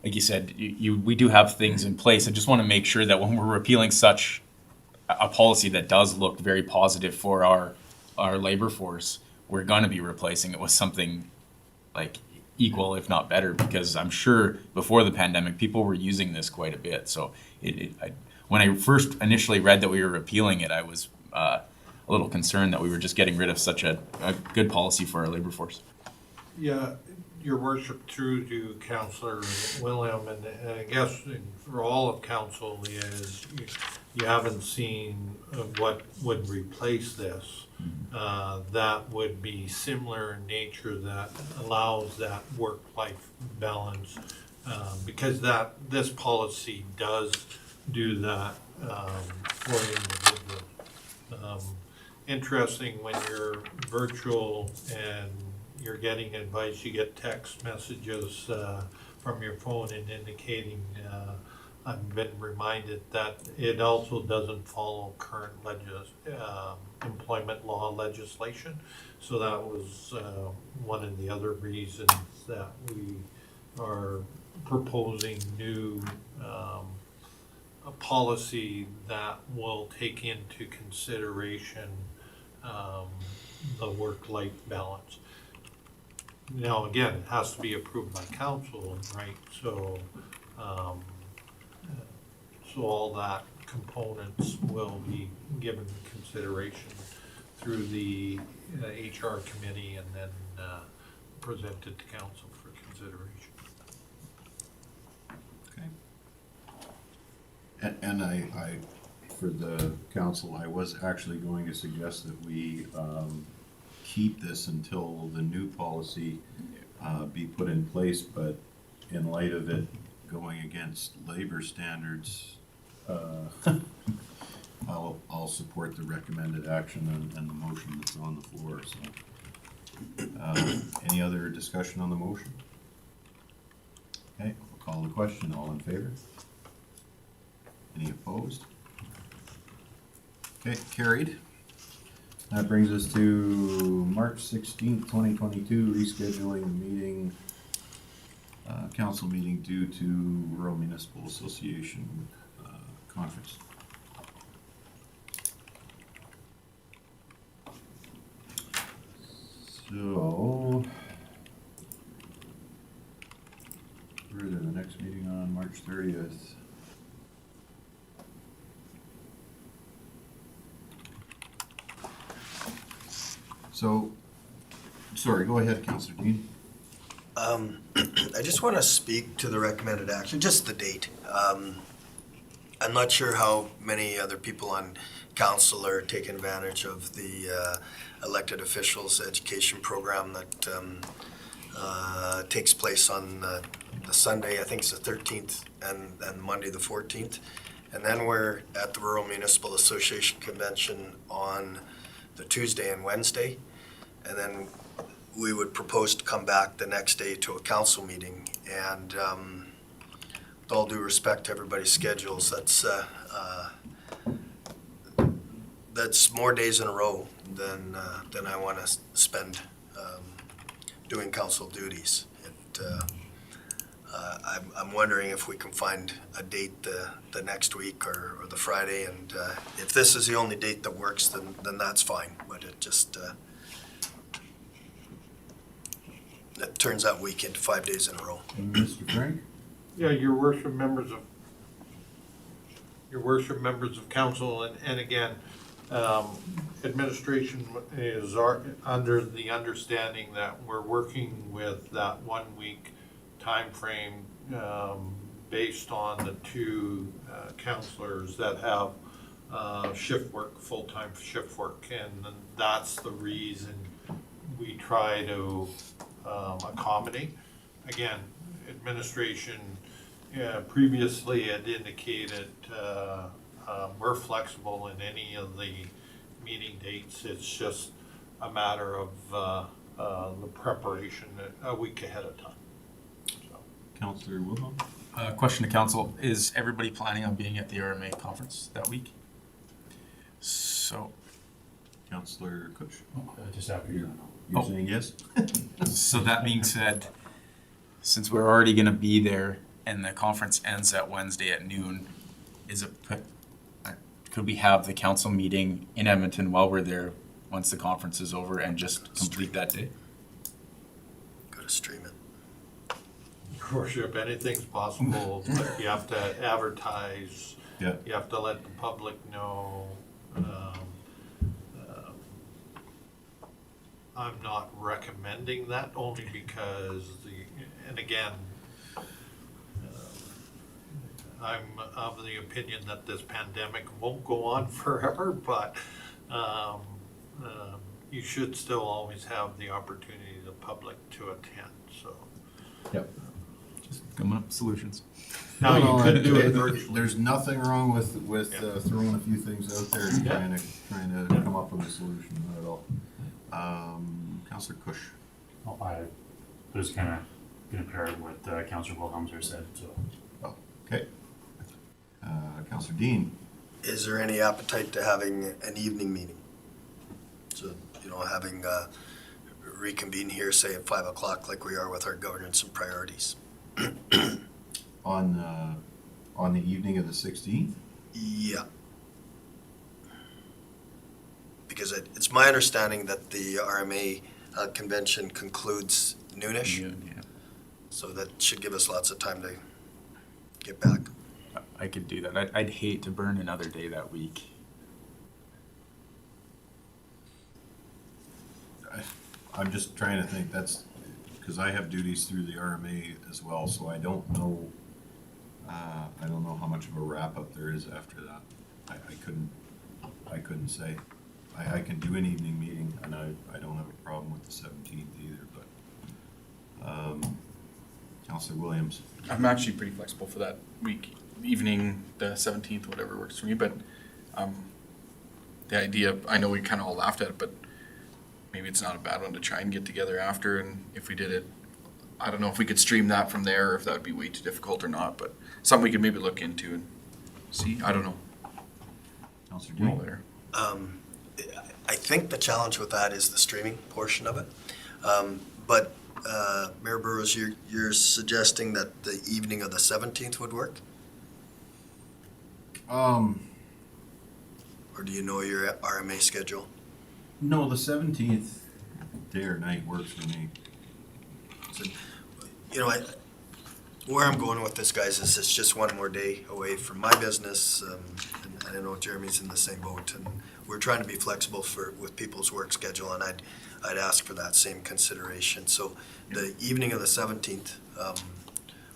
like you said, we do have things in place. I just want to make sure that when we're repealing such a policy that does look very positive for our labor force, we're going to be replacing it with something like equal, if not better, because I'm sure before the pandemic, people were using this quite a bit. So when I first initially read that we were repealing it, I was a little concerned that we were just getting rid of such a good policy for our labor force. Yeah, your worship, through to Councillor William, and I guess for all of council is you haven't seen what would replace this. That would be similar in nature, that allows that work-life balance. Because this policy does do that for individuals. Interesting, when you're virtual and you're getting advice, you get text messages from your phone and indicating, I've been reminded that it also doesn't follow current employment law legislation. So that was one of the other reasons that we are proposing new a policy that will take into consideration the work-life balance. Now, again, it has to be approved by council, right? So, so all that components will be given consideration through the HR committee and then presented to council for consideration. And I, for the council, I was actually going to suggest that we keep this until the new policy be put in place, but in light of it going against labor standards, I'll support the recommended action and the motion that's on the floor, so. Any other discussion on the motion? Okay, I'll call the question. All in favor? Any opposed? Okay, carried. That brings us to March 16th, 2022, rescheduling the meeting, council meeting due to Rural Municipal Association conference. So, where is it, the next meeting on March 30th? So, sorry, go ahead, Councillor Dean. I just want to speak to the recommended action, just the date. I'm not sure how many other people on council are taking advantage of the elected officials education program that takes place on the Sunday, I think it's the 13th, and Monday the 14th. And then we're at the Rural Municipal Association Convention on the Tuesday and Wednesday. And then we would propose to come back the next day to a council meeting. And with all due respect to everybody's schedules, that's more days in a row than I want to spend doing council duties. I'm wondering if we can find a date the next week or the Friday, and if this is the only date that works, then that's fine. But it just it turns that week into 5 days in a row. Mr. Frank? Yeah, your worship, members of council, and again, administration is under the understanding that we're working with that 1 week time frame based on the two counselors that have shift work, full-time shift work, and that's the reason we try to accommodate. Again, administration previously had indicated we're flexible in any of the meeting dates. It's just a matter of the preparation a week ahead of time. So. Councillor Wilhelm? Question to council, is everybody planning on being at the RMA conference that week? So, Councillor Kush? Just after you. You're Oh. saying yes? so that being said, since we're already gonna be there and the conference ends at Wednesday at noon, could we have the council meeting in Edmonton while we're there once the conference is over and just complete that day? Go to stream it. Your worship, anything's possible, but you have to advertise. Yeah. You have to let the public know. I'm not recommending that only because and again, I'm of the opinion that this pandemic won't go on forever, but you should still always have the opportunity, the public, to attend, so. Yep. Coming up with solutions. Now, you could do it It- virtually. There's nothing wrong with Yeah. throwing a few things out there and Yeah. trying to come up with a solution, not at all. Counselor Cush. Oh, I was kind of going to pair it with Councillor Wilhelmser said, so. Oh, okay. Counselor Dean. Is there any appetite to having an evening meeting? So, having reconvene here, say at 5 o'clock, like we are with our governance and priorities. On the evening of the 16th? Yeah. Because it's my understanding that the RMA convention concludes noonish, so that should give us lots of time to get back. I could do that. I'd hate to burn another day that week. I'm just trying to think, that's, because I have duties through the RMA as well, so I don't know how much of a wrap-up there is after that. I couldn't say. I can do an evening meeting, and I don't have a problem with the 17th either, but, Counselor Williams. I'm actually pretty flexible for that week, evening, the 17th, whatever works for me, but the idea, I know we kind of all laughed at it, but maybe it's not a bad one to try and get together after, and if we did it, I don't know if we could stream that from there, or if that would be way too difficult or not, but something we could maybe look into and see, I don't know. Counselor Roll Dean. there. I think the challenge with that is the streaming portion of it. But Mayor Burrows, you're suggesting that the evening of the 17th would work? Or do you know your RMA schedule? No, the 17th day or night works for me. So, where I'm going with this, guys, is it's just one more day away from my business. And I know Jeremy's in the same boat, and we're trying to be flexible with people's work schedule, and I'd ask for that same consideration. So the evening of the 17th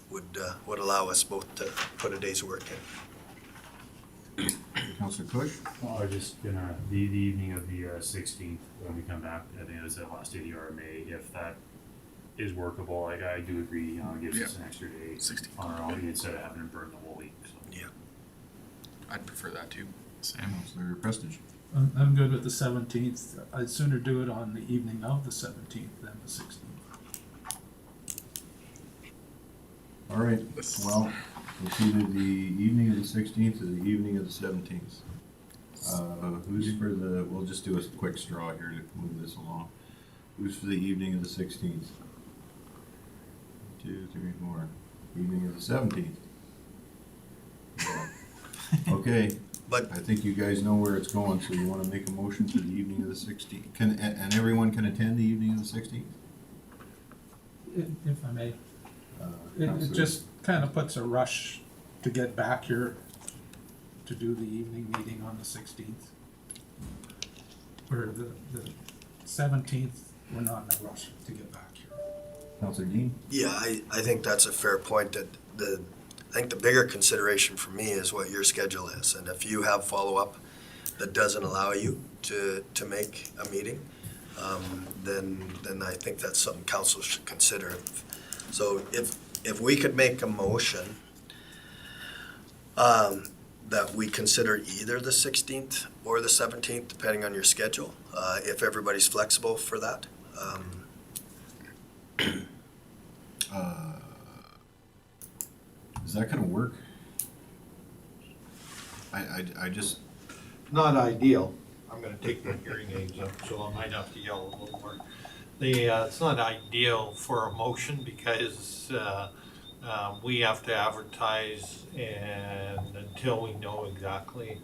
would allow us both to put a day's work in. Counselor Cush? Well, I was just gonna, the evening of the 16th, when we come back, I think it was the last day of the RMA, if that is workable, I do agree, it gives us an extra day 16th. on our own instead of having to burn the whole week, so. Yeah. I'd prefer that too. Counselor Prestige? I'm good with the 17th. I'd sooner do it on the evening of the 17th than the 16th. All right, well, it's either the evening of the 16th or the evening of the 17th. Who's for we'll just do a quick straw here to move this along. Who's for the evening of the 16th? 2, 3, 4. Evening of the 17th. Okay, But I think you guys know where it's going, so you want to make a motion for the evening of the 16th. And everyone can attend the evening of the 16th? If I may. It Counselor- just kind of puts a rush to get back here to do the evening meeting on the 16th. Where the 17th, we're not in a rush to get back here. Counselor Dean? yeah, I think that's a fair point. That I think the bigger consideration for me is what your schedule is, and if you have follow-up that doesn't allow you to make a meeting, then I think that's something council should consider. So if we could make a motion that we consider either the 16th or the 17th, depending on your schedule, if everybody's flexible for that. Is that gonna work? I just, Not ideal. I'm gonna take my hearing aids up, so I might have to yell a little more. It's not ideal for a motion because we have to advertise, and until we know exactly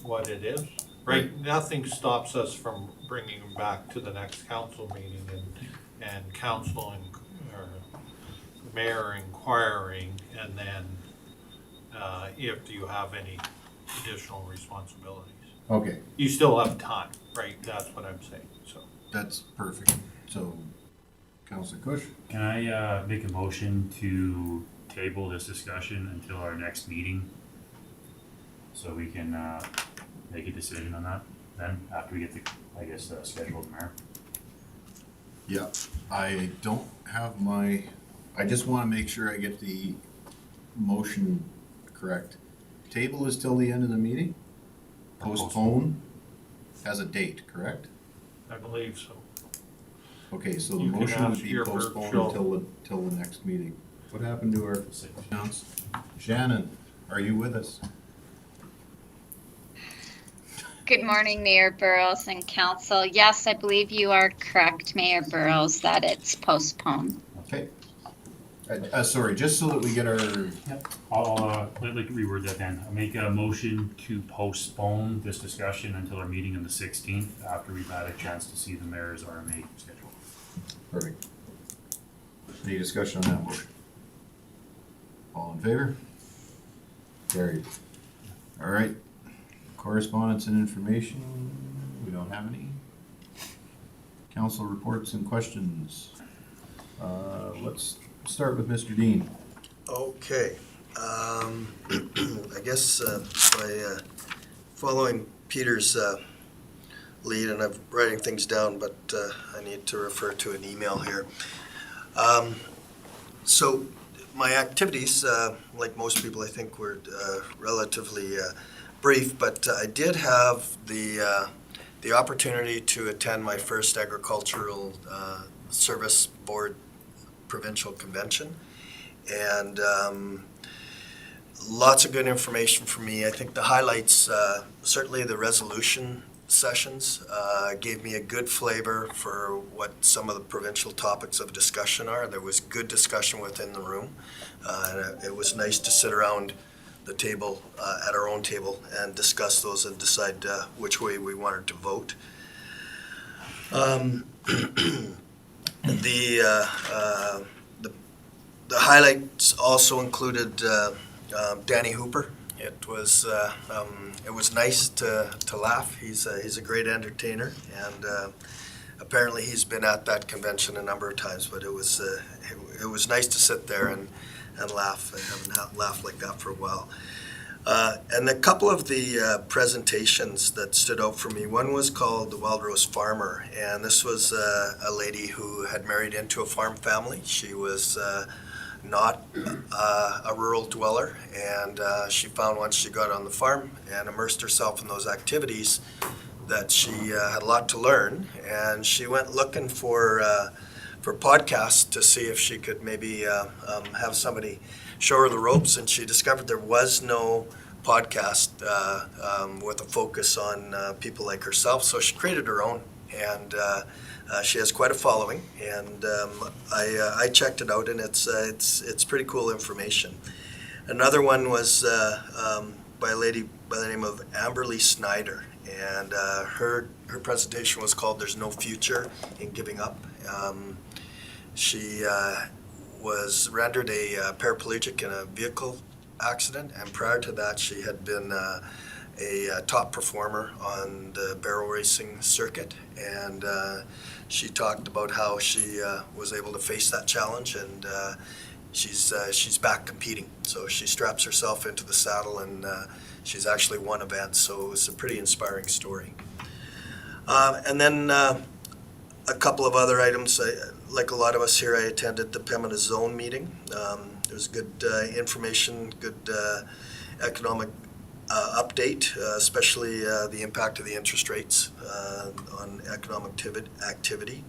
what it is. Right, nothing stops us from bringing them back to the next council meeting and council or mayor inquiring, and then if you have any additional responsibilities. okay, You still have time, right? That's what I'm saying, so. that's perfect. So, Counselor Cush? Can I make a motion to table this discussion until our next meeting, so we can, make a decision on that then, after we get the, I guess, scheduled mayor. Yeah, I don't have I just wanna make sure I get the motion correct. Table is till the end of the meeting? Postpone has a date, correct? I believe so. Okay, so the You can motion would ask be your postponed virtual- till the next meeting. What happened to our accounts? Shannon, are you with us? Good morning, Mayor Burrows and Council. Yes, I believe you are correct, Mayor Burrows, that it's postponed. Okay. Sorry, just so that we get our, I'll, let me reword that then. I'll make a motion to postpone this discussion until our meeting on the 16th, after we've had a chance to see the mayor's RMA schedule. perfect. Any discussion on that motion? All in favor? Carried. All right. Correspondence and information, we don't have any. Council reports and questions. Let's start with Mr. Dean. Okay. I guess by following Peter's lead, and I'm writing things down, but I need to refer to an email here. So my activities, like most people, I think were relatively brief, but I did have the opportunity to attend my first agricultural service board provincial convention, and lots of good information for me. I think the highlights, certainly the resolution sessions, gave me a good flavor for what some of the provincial topics of discussion are. There was good discussion within the room, and it was nice to sit around the table, at our own table, and discuss those and decide which way we wanted to vote. The highlights also included Danny Hooper. It was nice to laugh. He's a great entertainer, and apparently he's been at that convention a number of times. But it was nice to sit there and laugh. I haven't laughed like that for a while. And a couple of the presentations that stood out for me, one was called The Wild Rose Farmer, and this was a lady who had married into a farm family. She was not a rural dweller, and she found once she got on the farm and immersed herself in those activities that she had a lot to learn, and she went looking for podcasts to see if she could maybe have somebody show her the ropes, and she discovered there was no podcast with a focus on people like herself, so she created her own, and she has quite a following, and I checked it out, and it's pretty cool information. Another one was by a lady by the name of Amberly Snyder, and her presentation was called "There's No Future in Giving Up." She was rendered a paraplegic in a vehicle accident, and prior to that she had been a top performer on the barrel racing circuit, and she talked about how she was able to face that challenge, and she's back competing. So she straps herself into the saddle, and she's actually won events, so it's a pretty inspiring story. And then a couple of other items. Like a lot of us here, I attended the Pembina Zone meeting. There was good information, good economic update, especially the impact of the interest rates on economic activity.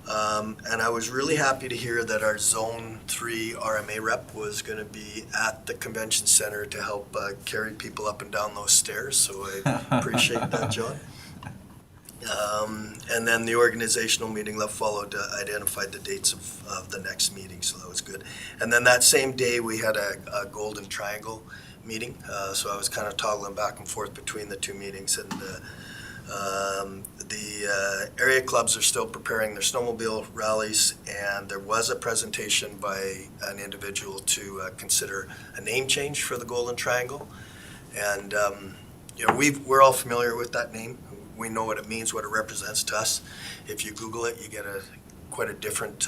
And I was really happy to hear that our Zone 3 RMA rep was going to be at the convention center to help carry people up and down those stairs, so I appreciate that, John. And then the organizational meeting that followed identified the dates of the next meeting, so that was good. And then that same day we had a Golden Triangle meeting, so I was kind of toggling back and forth between the two meetings, and the area clubs are still preparing their snowmobile rallies, and there was a presentation by an individual to consider a name change for the Golden Triangle, and we're all familiar with that name. We know what it means, what it represents to us. If you Google it, you get quite a different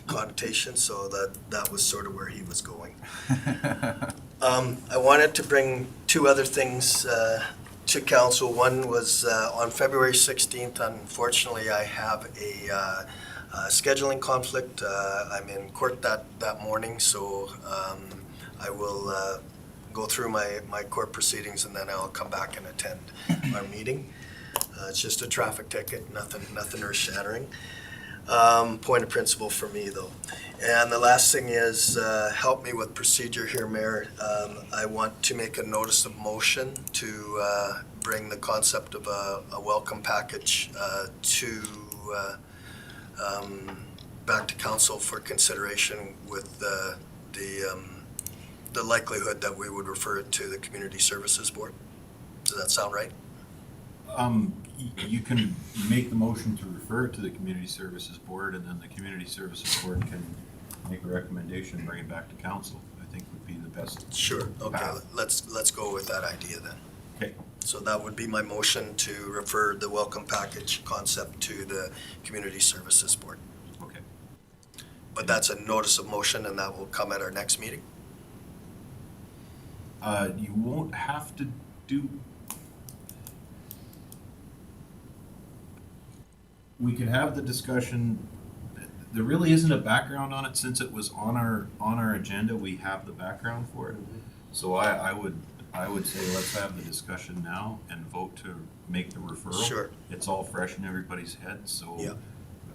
connotation, so that was sort of where he was going. I wanted to bring two other things to council. One was on February 16th, unfortunately, I have a scheduling conflict. I'm in court that morning, so I will go through my court proceedings, and then I'll come back and attend our meeting. It's just a traffic ticket, nothing earth-shattering. Point of principle for me, though. And the last thing is, help me with procedure here, Mayor. I want to make a notice of motion to bring the concept of a welcome package back to council for consideration with the likelihood that we would refer it to the Community Services Board. Does that sound right? You can make the motion to refer it to the Community Services Board, and then the Community Services Board can make a recommendation, bring it back to council. I think would be the best. Sure. Okay. path. Let's go with that idea then. Okay. So that would be my motion to refer the welcome package concept to the Community Services Board. Okay. But that's a notice of motion, and that will come at our next meeting. You won't have to do. We can have the discussion. There really isn't a background on it since it was on our agenda. We have the background for it. So I would say let's have the discussion now and vote to make the referral. Sure. It's all fresh in everybody's head. So Yeah.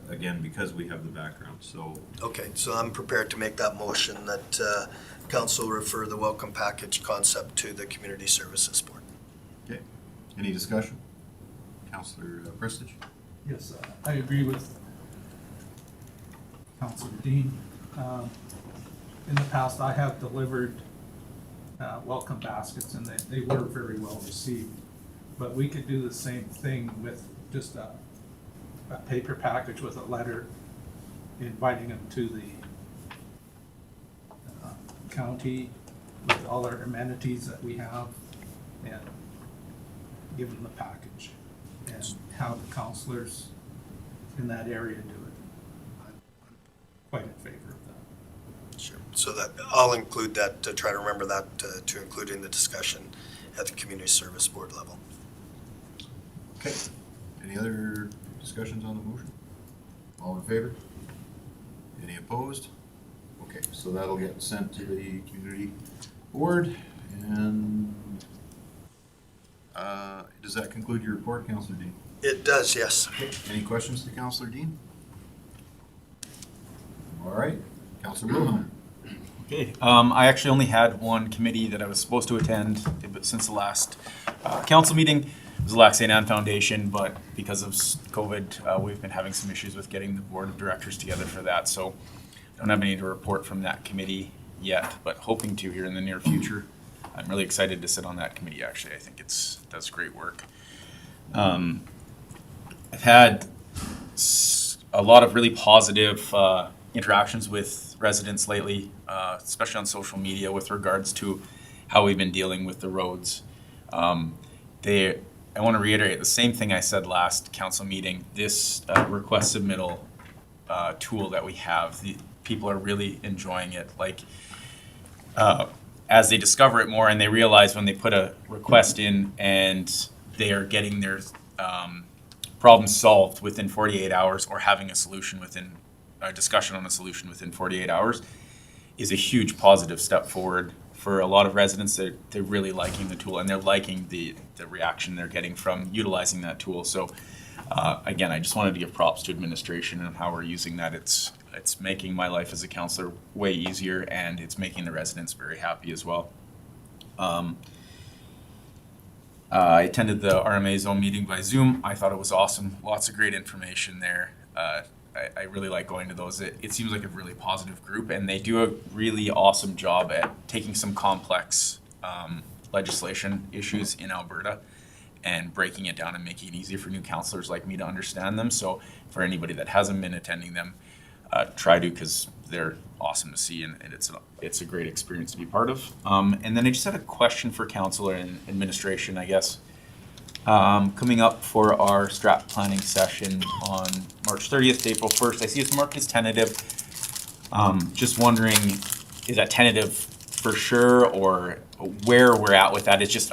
again, because we have the background. So Okay, so I'm prepared to make that motion that council refer the welcome package concept to the Community Services Board. okay. Any discussion? Councillor Prestidge? Yes, I agree with Councilor Dean. In the past, I have delivered welcome baskets, and they were very well received. But we could do the same thing with just a paper package with a letter inviting them to the county with all our amenities that we have, and give them the package, and how the counselors in that area do it. I'm quite in favor of that. Sure. So that, I'll include that, to try to remember that, to include in the discussion at the Community Service Board level. Okay. Any other discussions on the motion? All in favor? Any opposed? Okay, so that'll get sent to the community board, and does that conclude your report, Councillor Dean? It does, yes. Okay. Any questions to Councillor Dean? All right, Councillor Wilhelm. Okay, I actually only had one committee that I was supposed to attend since the last council meeting. It was the Lac St. Anne Foundation, but because of COVID, we've been having some issues with getting the board of directors together for that. So I don't have any to report from that committee yet, but hoping to here in the near future. I'm really excited to sit on that committee, actually. I think it does great work. I've had a lot of really positive interactions with residents lately, especially on social media with regards to how we've been dealing with the roads. I want to reiterate the same thing I said last council meeting. This request submittal tool that we have, the people are really enjoying it. Like, as they discover it more and they realize when they put a request in and they are getting their problem solved within 48 hours or having a discussion on a solution within 48 hours is a huge positive step forward for a lot of residents. They're really liking the tool, and they're liking the reaction they're getting from utilizing that tool. So again, I just wanted to give props to administration and how we're using that. It's making my life as a counselor way easier, and it's making the residents very happy as well. I attended the RMA zone meeting by Zoom. I thought it was awesome. Lots of great information there. I really like going to those. It seems like a really positive group, and they do a really awesome job at taking some complex legislation issues in Alberta and breaking it down and making it easy for new counselors like me to understand them. So for anybody that hasn't been attending them, try to, because they're awesome to see, and it's a great experience to be part of. And then I just had a question for council and administration, I guess. Coming up for our strat planning session on March 30th to April 1st. I see it's marked as tentative. Just wondering, is that tentative for sure, or where we're at with that? It's just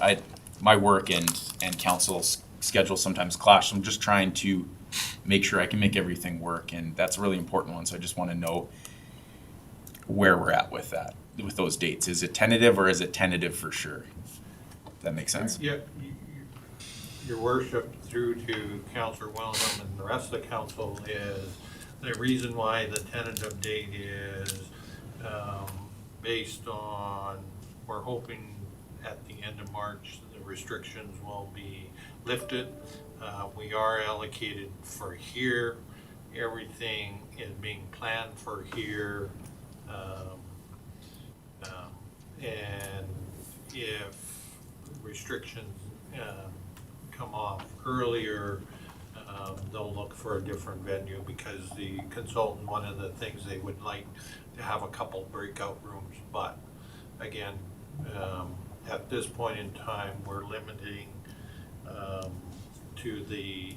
my work and council's schedule sometimes clash. So I'm just trying to make sure I can make everything work, and that's a really important one. So I just want to know where we're at with that, with those dates. Is it tentative or is it tentative for sure? If that makes sense. Yeah, your worship, through to Councillor Wilhelm and the rest of the council, is the reason why the tentative date is based on, we're hoping at the end of March, the restrictions will be lifted. We are allocated for here. Everything is being planned for here. And if restrictions come off earlier, they'll look for a different venue, because the consultant, one of the things they would like to have a couple breakout rooms. But again, at this point in time, we're limiting to the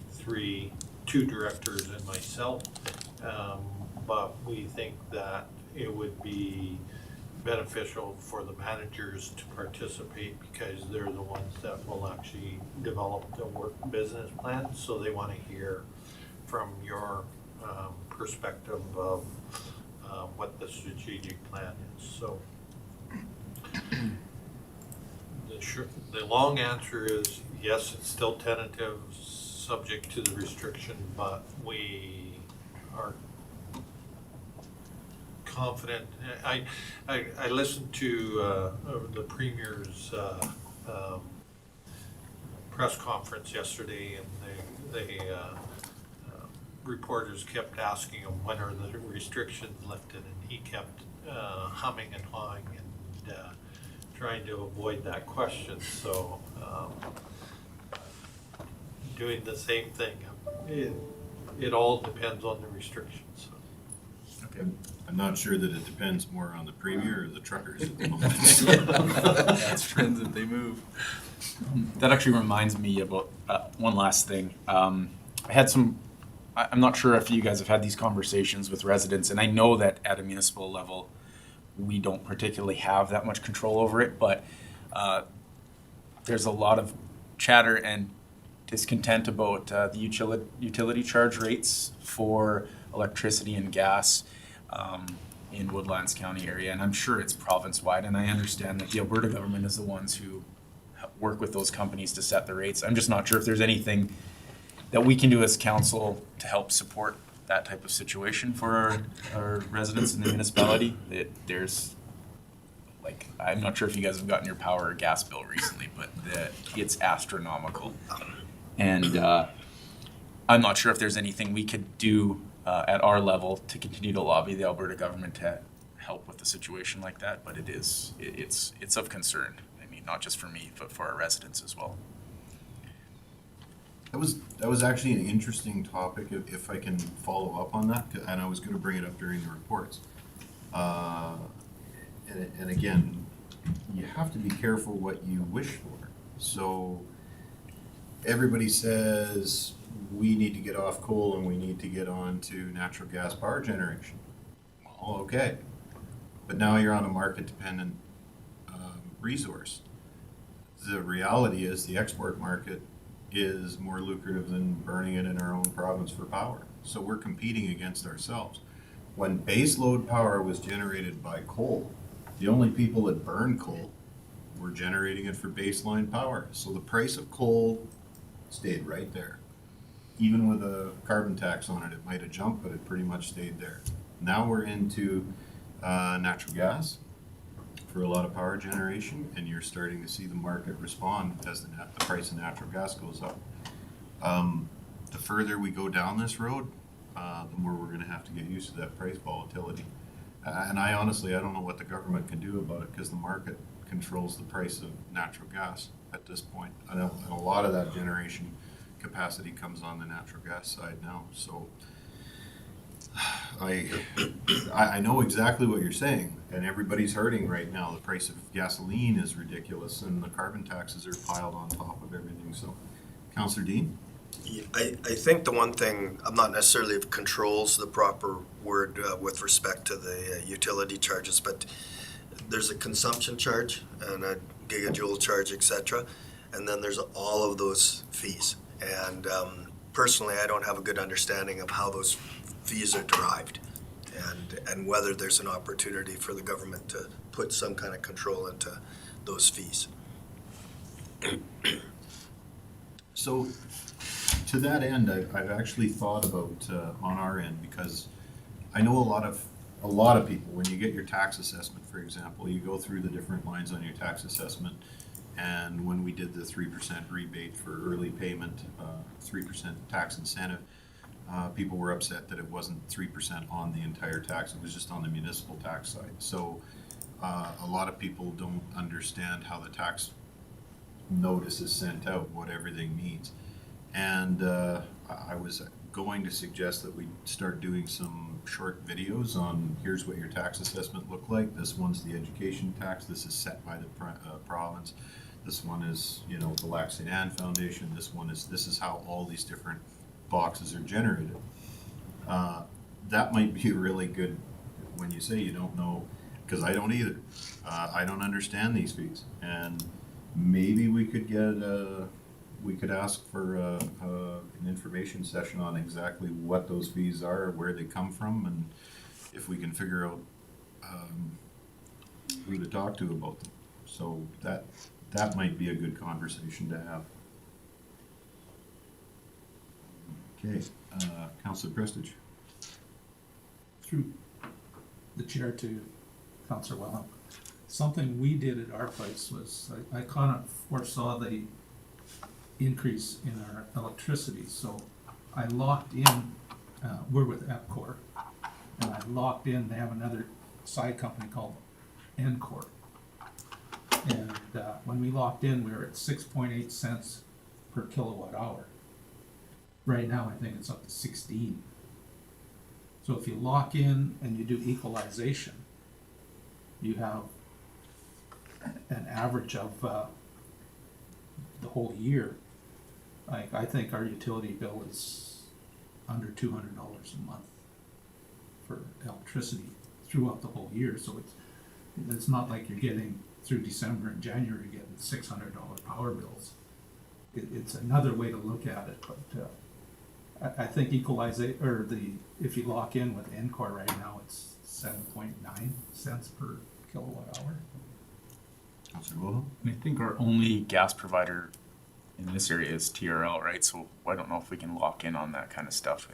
two directors and myself. But we think that it would be beneficial for the managers to participate, because they're the ones that will actually develop the work business plan. So they want to hear from your perspective of what the strategic plan is. So the long answer is yes, it's still tentative, subject to the restriction, but we are confident. I listened to the Premier's press conference yesterday, and they reporters kept asking him when are the restrictions lifted, and he kept humming and hawing and trying to avoid that question. So doing the same thing. It all depends on the restrictions. Okay. I'm not sure that it depends more on the Premier or the truckers at the moment. That's friends that they move. That actually reminds me about one last thing. I had I'm not sure if you guys have had these conversations with residents, and I know that at a municipal level, we don't particularly have that much control over it, but there's a lot of chatter and discontent about the utility charge rates for electricity and gas in Woodlands County area, and I'm sure it's province-wide, and I understand that the Alberta government is the ones who work with those companies to set the rates. I'm just not sure if there's anything that we can do as council to help support that type of situation for our residents in the municipality. I'm not sure if you guys have gotten your power or gas bill recently, but it's astronomical. And I'm not sure if there's anything we could do at our level to continue to lobby the Alberta government to help with a situation like that, but it's of concern. I mean, not just for me, but for our residents as well. That was actually an interesting topic, if I can follow up on that, and I was going to bring it up during the reports. And again, you have to be careful what you wish for. So everybody says we need to get off coal and we need to get on to natural gas power generation. Well, okay, but now you're on a market-dependent resource. The reality is the export market is more lucrative than burning it in our own province for power. So we're competing against ourselves. When baseload power was generated by coal, the only people that burn coal were generating it for baseline power. So the price of coal stayed right there. Even with a carbon tax on it, it might have jumped, but it pretty much stayed there. Now we're into natural gas for a lot of power generation, and you're starting to see the market respond as the price of natural gas goes up. The further we go down this road, the more we're going to have to get used to that price volatility. And I honestly don't know what the government can do about it, because the market controls the price of natural gas at this point. And a lot of that generation capacity comes on the natural gas side now. So I know exactly what you're saying, and everybody's hurting right now. The price of gasoline is ridiculous, and the carbon taxes are piled on top of everything. So, Councillor Dean? I think the one thing, I'm not necessarily if controls the proper word with respect to the utility charges, but there's a consumption charge and a gigajoule charge, et cetera, and then there's all of those fees. And personally, I don't have a good understanding of how those fees are derived and whether there's an opportunity for the government to put some kind of control into those fees. So, to that end, I've actually thought about on our end, because I know a lot of people, when you get your tax assessment, for example, you go through the different lines on your tax assessment, and when we did the 3% rebate for early payment, 3% tax incentive, people were upset that it wasn't 3% on the entire tax, it was just on the municipal tax side. So a lot of people don't understand how the tax notice is sent out, what everything means. And I was going to suggest that we start doing some short videos on here's what your tax assessment looked like. This one's the education tax. This is set by the province. This one is, the Lac St. Anne Foundation. This is how all these different boxes are generated. That might be really good when you say you don't know, because I don't either. I don't understand these fees, and maybe we could ask for an information session on exactly what those fees are, where they come from, and if we can figure out who to talk to about them. So that might be a good conversation to have. Okay, Councillor Prestige. Through the chair to Councillor Wellham, something we did at our place was, I kind of foresaw the increase in our electricity, so I locked in, we're with EPCOR, and I locked in, they have another side company called NCOR. And when we locked in, we were at 6.8 cents per kilowatt hour. Right now, I think it's up to 16. So if you lock in and you do equalization, you have an average of the whole year. I think our utility bill is under $200 a month for electricity throughout the whole year. So it's not like you're getting through December and January getting $600 power bills. It's another way to look at it, but I think if you lock in with NCOR right now, it's 7.9 cents per kilowatt hour. Councillor Wilhelm? I think our only gas provider in this area is TRL, right? So I don't know if we can lock in on that kind of stuff.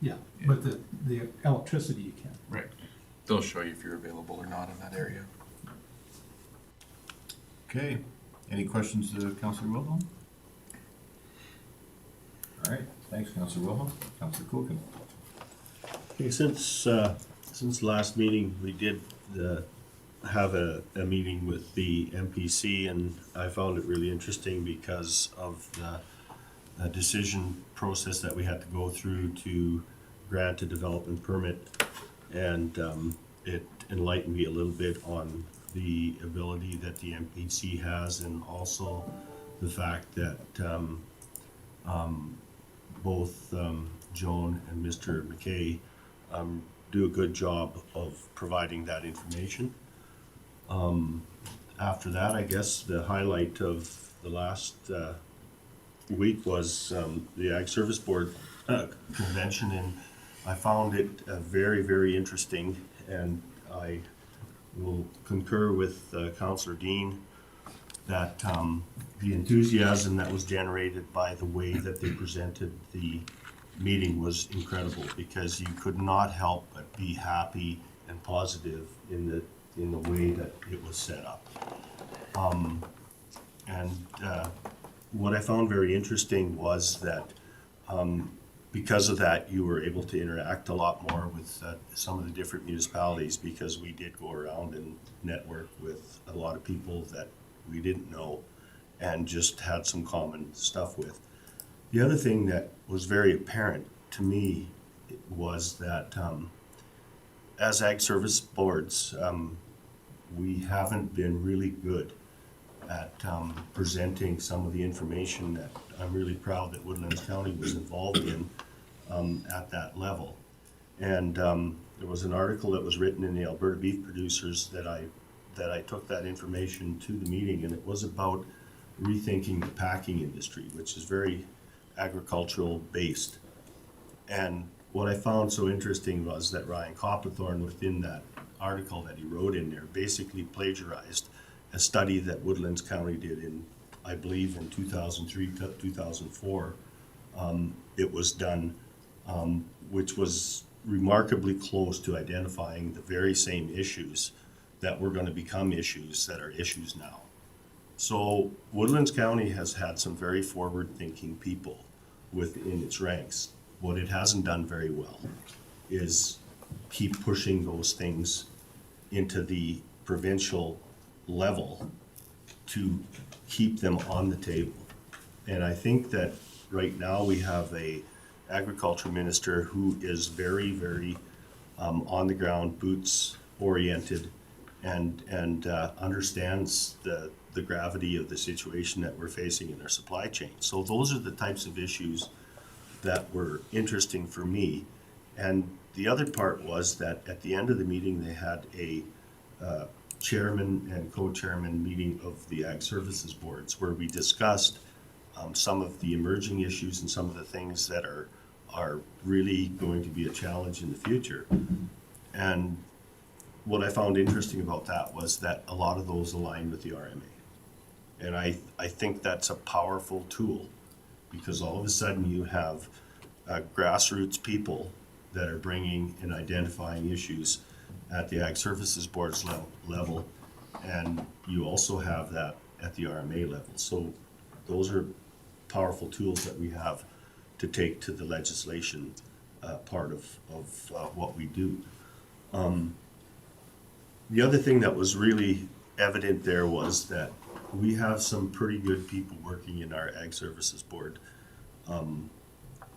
Yeah, but the electricity you can. Right. They'll show you if you're available or not in that area. Okay, any questions to Councillor Wilhelm? All right, thanks, Councillor Wilhelm. Councillor Kuchen. Okay, since last meeting, we did have a meeting with the MPC, and I found it really interesting because of the decision process that we had to go through to grant a development permit, and it enlightened me a little bit on the ability that the MPC has, and also the fact that both Joan and Mr. McKay do a good job of providing that information. After that, I guess the highlight of the last week was the Ag Service Board convention, and I found it very, very interesting, and I will concur with Councillor Dean that the enthusiasm that was generated by the way that they presented the meeting was incredible, because you could not help but be happy and positive in the way that it was set up. What I found very interesting was that because of that, you were able to interact a lot more with some of the different municipalities, because we did go around and network with a lot of people that we didn't know and just had some common stuff with. The other thing that was very apparent to me was that as Ag Service Boards, we haven't been really good presenting some of the information that I'm really proud that Woodlands County was involved in at that level. And there was an article that was written in the Alberta Beef Producers that I took that information to the meeting, and it was about rethinking the packing industry, which is very agricultural based. And what I found so interesting was that Ryan Copperthorne, within that article that he wrote in there, basically plagiarized a study that Woodlands County did in, I believe, in 2003 to 2004. It was done, which was remarkably close to identifying the very same issues that were going to become issues that are issues now. So Woodlands County has had some very forward-thinking people within its ranks. What it hasn't done very well is keep pushing those things into the provincial level to keep them on the table. And I think that right now we have a agriculture minister who is very, very on the ground, boots oriented, and understands the gravity of the situation that we're facing in our supply chain. So those are the types of issues that were interesting for me. And the other part was that at the end of the meeting, they had a chairman and co-chairman meeting of the Ag Services Boards, where we discussed some of the emerging issues and some of the things that are really going to be a challenge in the future. And what I found interesting about that was that a lot of those align with the RMA. And I think that's a powerful tool, because all of a sudden you have grassroots people that are bringing and identifying issues at the Ag Services Board's level, and you also have that at the RMA level. So those are powerful tools that we have to take to the legislation part of what we do. The other thing that was really evident there was that we have some pretty good people working in our Ag Services Board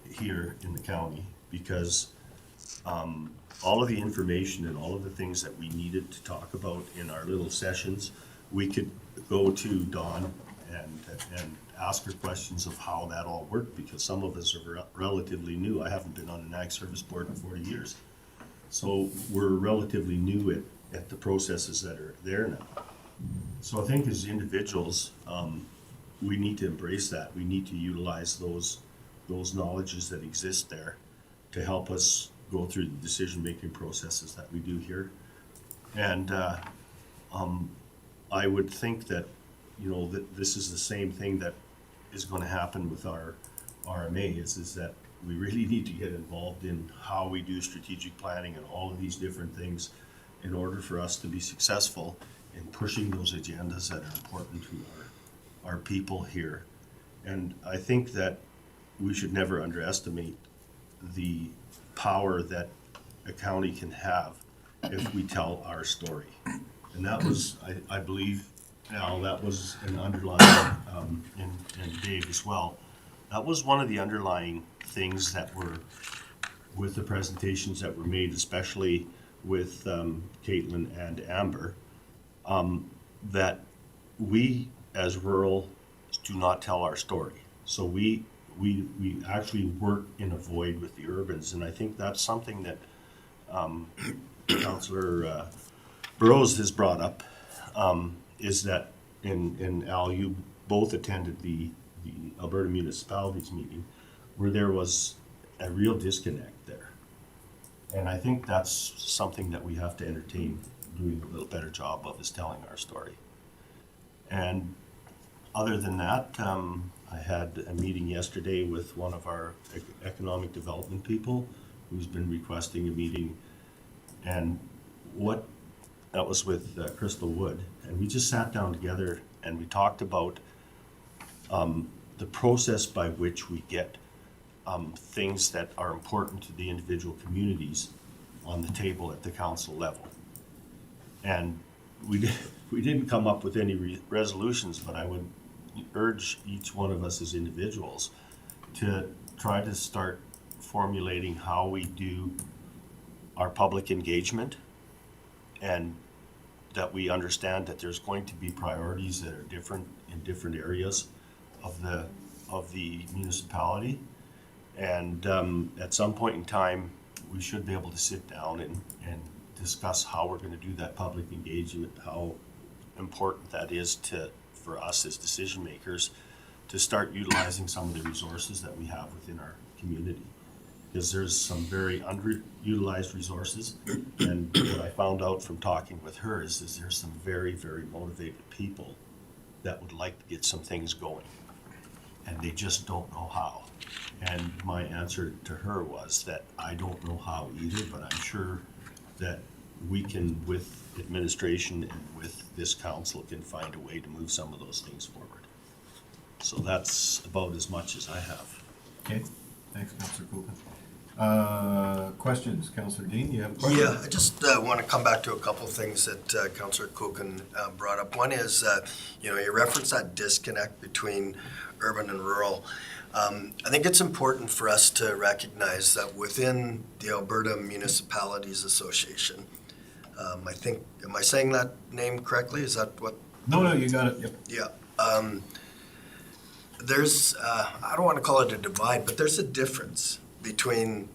here in the county, because all of the information and all of the things that we needed to talk about in our little sessions, we could go to Dawn and ask her questions of how that all worked, because some of us are relatively new. I haven't been on an Ag Service Board in 40 years. So we're relatively new at the processes that are there now. So I think as individuals, we need to embrace that. We need to utilize those knowledges that exist there to help us go through the decision-making processes that we do here. And I would think that, that this is the same thing that is going to happen with our RMA, is that we really need to get involved in how we do strategic planning and all of these different things in order for us to be successful in pushing those agendas that are important to our people here. And I think that we should never underestimate the power that a county can have if we tell our story. And that was, I believe, Al, that was an underlying, and Dave as well, that was one of the underlying things that were with the presentations that were made, especially with Caitlin and Amber, that we as rural do not tell our story. So we actually work in a void with the urbans, and I think that's something that Councillor Burrows has brought up, is that, and Al, you both attended the Alberta Municipalities meeting, where there was a real disconnect there. And I think that's something that we have to entertain doing a little better job of, is telling our story. And other than that, I had a meeting yesterday with one of our economic development people who's been requesting a meeting, and that was with Crystal Wood, and we just sat down together and we talked about the process by which we get things that are important to the individual communities on the table at the council level. And we didn't come up with any resolutions, but I would urge each one of us as individuals to try to start formulating how we do our public engagement and that we understand that there's going to be priorities that are different in different areas of the municipality. And at some point in time, we should be able to sit down and discuss how we're gonna do that public engagement, how important that is for us as decision makers to start utilizing some of the resources that we have within our community. Because there's some very underutilized resources, and what I found out from talking with her is there's some very, very motivated people that would like to get some things going, and they just don't know how. And my answer to her was that I don't know how either, but I'm sure that we can, with administration and with this council, can find a way to move some of those things forward. So that's about as much as I have. Okay, thanks, Councillor Coolman. Questions, Councillor Dean, you have a question? Yeah, I just want to come back to a couple things that Councillor Kuchen brought up. One is, you referenced that disconnect between urban and rural. I think it's important for us to recognize that within the Alberta Municipalities Association, I think, am I saying that name correctly? Is that what? No, you got it, yep. Yeah. There's, I don't want to call it a divide, but there's a difference between,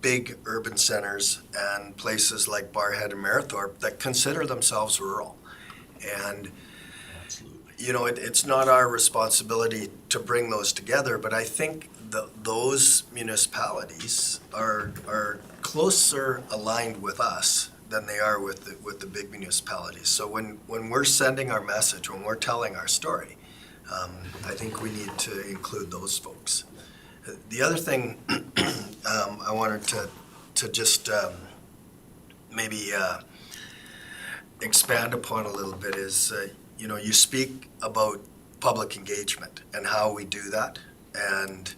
big urban centers and places like Barrhead and Marithorpe that consider themselves rural. And, it's not our responsibility to bring those together, but I think those municipalities are closer aligned with us than they are with the big municipalities. So when we're sending our message, when we're telling our story, I think we need to include those folks. The other thing I wanted to just maybe expand upon a little bit is, you speak about public engagement and how we do that, and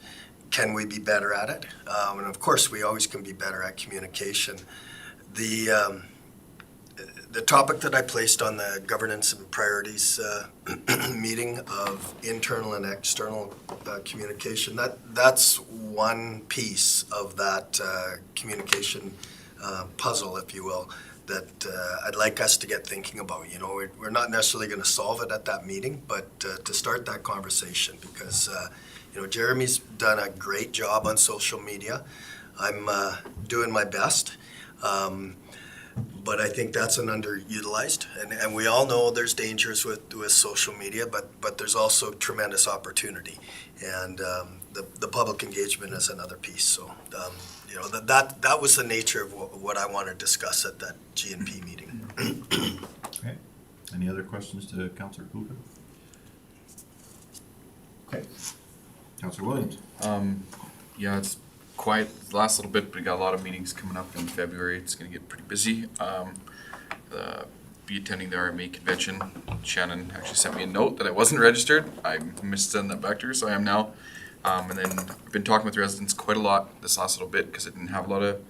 can we be better at it? And of course, we always can be better at communication. The topic that I placed on the governance and priorities meeting of internal and external communication, that's one piece of that communication puzzle, if you will, that I'd like us to get thinking about. We're not necessarily going to solve it at that meeting, but to start that conversation, because Jeremy's done a great job on social media. I'm doing my best. But I think that's an underutilized, and we all know there's dangers with social media, but there's also tremendous opportunity, and the public engagement is another piece. So that was the nature of what I want to discuss at that GNP meeting. Okay. Any other questions to Councillor Coolman? Okay. Councillor Williams. Yeah, it's quiet the last little bit, but we got a lot of meetings coming up in February. It's going to get pretty busy. Be attending the RMA convention. Shannon actually sent me a note that I wasn't registered. I missed sending that back to her, so I am now. And then I've been talking with residents quite a lot this last little bit because I didn't have a lot of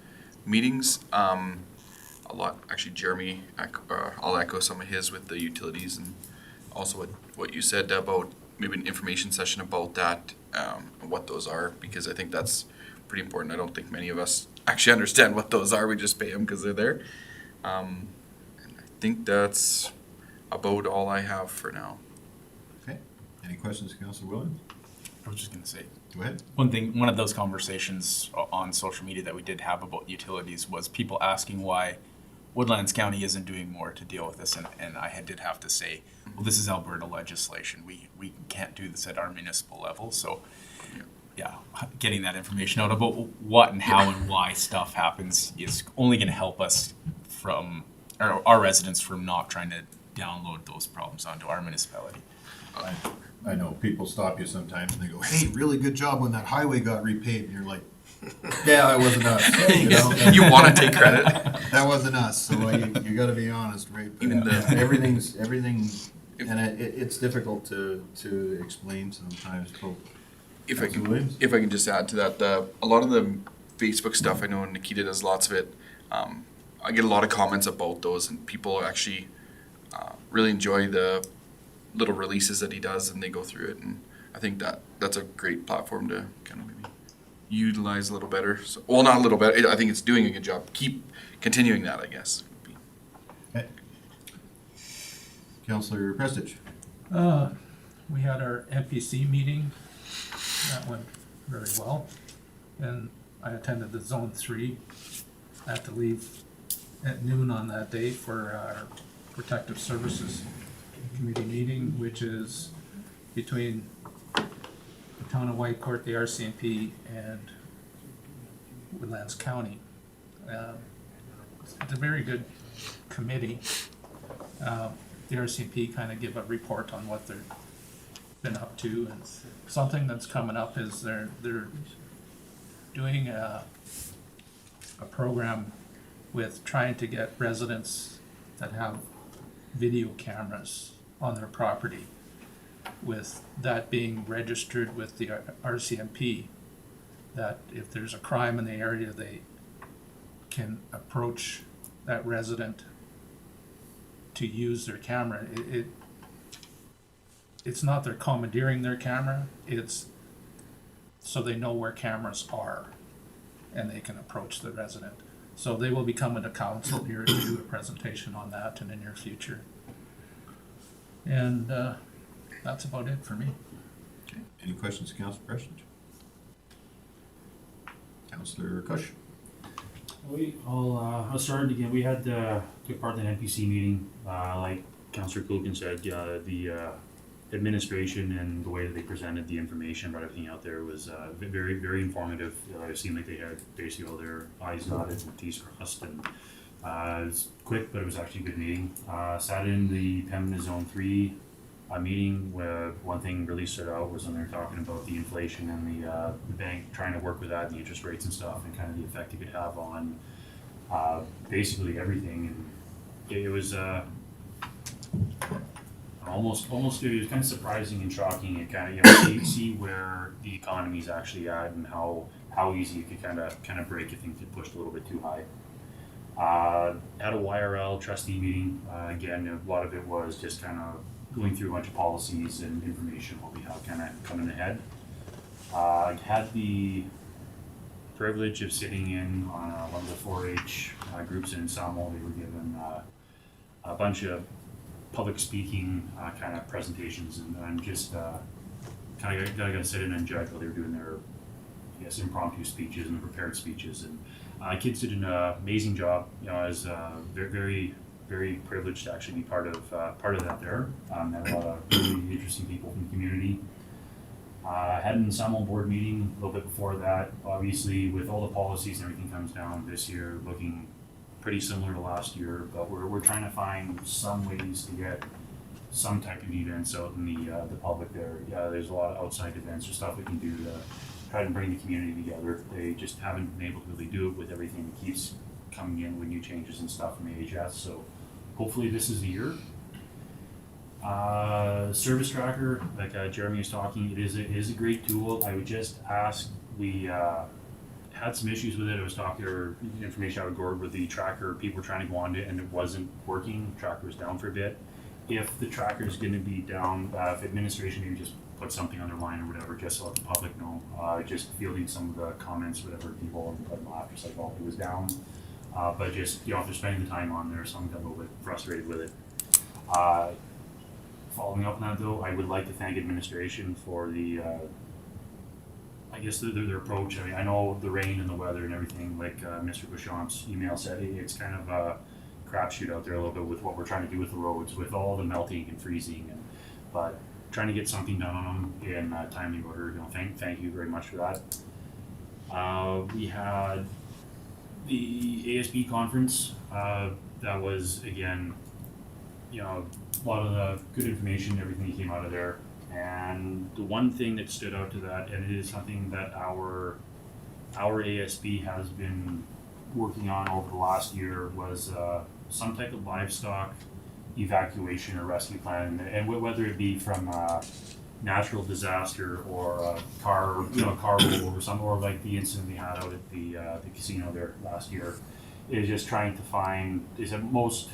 meetings. A lot, actually, Jeremy, I'll echo some of his with the utilities, and also what you said about maybe an information session about that, and what those are, because I think that's pretty important. I don't think many of us actually understand what those are. We just pay them because they're there. And I think that's about all I have for now. Okay. Any questions, Councillor Williams? I was just going to say, Go ahead. one of those conversations on social media that we did have about utilities was people asking why Woodlands County isn't doing more to deal with this, and I did have to say, well, this is Alberta legislation. We can't do this at our municipal level, so yeah, getting that information out about what and how and why stuff happens is only going to help us from our residents from not trying to download those problems onto our municipality. I know people stop you sometimes and they go, "Hey, really good job when that highway got repaved." And you're like, "Yeah, that wasn't us." You want to take credit. That wasn't us. So you got to be honest, right? But, Even everything, and it's difficult to explain sometimes. So, If I can just add to that, a lot of the Facebook stuff, I know Nikita does lots of it. I get a lot of comments about those, and people actually really enjoy the little releases that he does, and they go through it. And I think that's a great platform to kind of maybe utilize a little better. So, well, not a little better. I think it's doing a good job. Keep continuing that, I guess. okay. Councillor Prestige. We had our NPC meeting. That went very well. And I attended the Zone 3. I had to leave at noon on that day for our Protective Services Committee meeting, which is between the town of Whitecourt, the RCMP, and Woodlands County. It's a very good committee. The RCMP kind of give a report on what they've been up to, and something that's coming up is they're doing a program with trying to get residents that have video cameras on their property, with that being registered with the RCMP, that if there's a crime in the area, they can approach that resident to use their camera. It's not they're commandeering their camera, it's so they know where cameras are and they can approach the resident. So they will be coming to council here to do a presentation on that in the near future. And that's about it for me. Okay. Any questions, Councillor Prestige? Councillor Kush. I'll start again. We had took part in an NPC meeting. Like Councillor Kukin said, the administration and the way that they presented the information about everything out there was very, very informative. It seemed like they had basically all their I's dotted and T's crossed, and it was quick, but it was actually a good meeting. Sat in the Pembina Zone 3 meeting where one thing really stood out was when they were talking about the inflation and the bank trying to work with that and the interest rates and stuff, and kind of the effect it could have on basically everything. And it was almost it was kind of surprising and shocking. It kind of see where the economy's actually at and how easy it could kind of break if things get pushed a little bit too high. At a YRL trustee meeting, again, a lot of it was just kind of going through a bunch of policies and information, what we have kind of coming ahead. I had the privilege of sitting in on one of the 4-H groups in Samuel. They were given a bunch of public speaking kind of presentations, and just kind of got to sit in and judge while they were doing their, I guess, impromptu speeches and the prepared speeches. And kids did an amazing job. You know, I was very, very, very privileged to actually be part of that there. Had a lot of really interesting people from the community. Had an Samuel board meeting a little bit before that. Obviously, with all the policies and everything comes down this year, looking pretty similar to last year, but we're trying to find some ways to get some type of events out in the public there. Yeah, there's a lot of outside events or stuff we can do to try to bring the community together. They just haven't been able to really do it with everything that keeps coming in with new changes and stuff from AHS. So hopefully this is the year. Service tracker, like Jeremy was talking, it is a great tool. I would just ask, we had some issues with it. I was talking or information out of Gord with the tracker. People were trying to go on it and it wasn't working. The tracker was down for a bit. If the tracker is going to be down, if administration maybe just put something on their line or whatever, just to let the public know, just fielding some of the comments, whatever people put after it's like, well, it was down. But just, you know, if they're spending the time on there, some got a little bit frustrated with it. Following up on that though, I would like to thank administration for the, I guess their approach. I mean, I know the rain and the weather and everything, like Mr. Bouchamp's email said, it's kind of a crapshoot out there a little bit with what we're trying to do with the roads, with all the melting and freezing, but trying to get something done on them in timely order. You know, thank you very much for that. We had the ASB conference. That was, again, you know, a lot of the good information, everything that came out of there. And the one thing that stood out to that, and it is something that our ASB has been working on over the last year, was some type of livestock evacuation or rescue plan, and whether it be from a natural disaster or a car roll or something, or like the incident we had out at the casino there last year, is just trying to find, is that most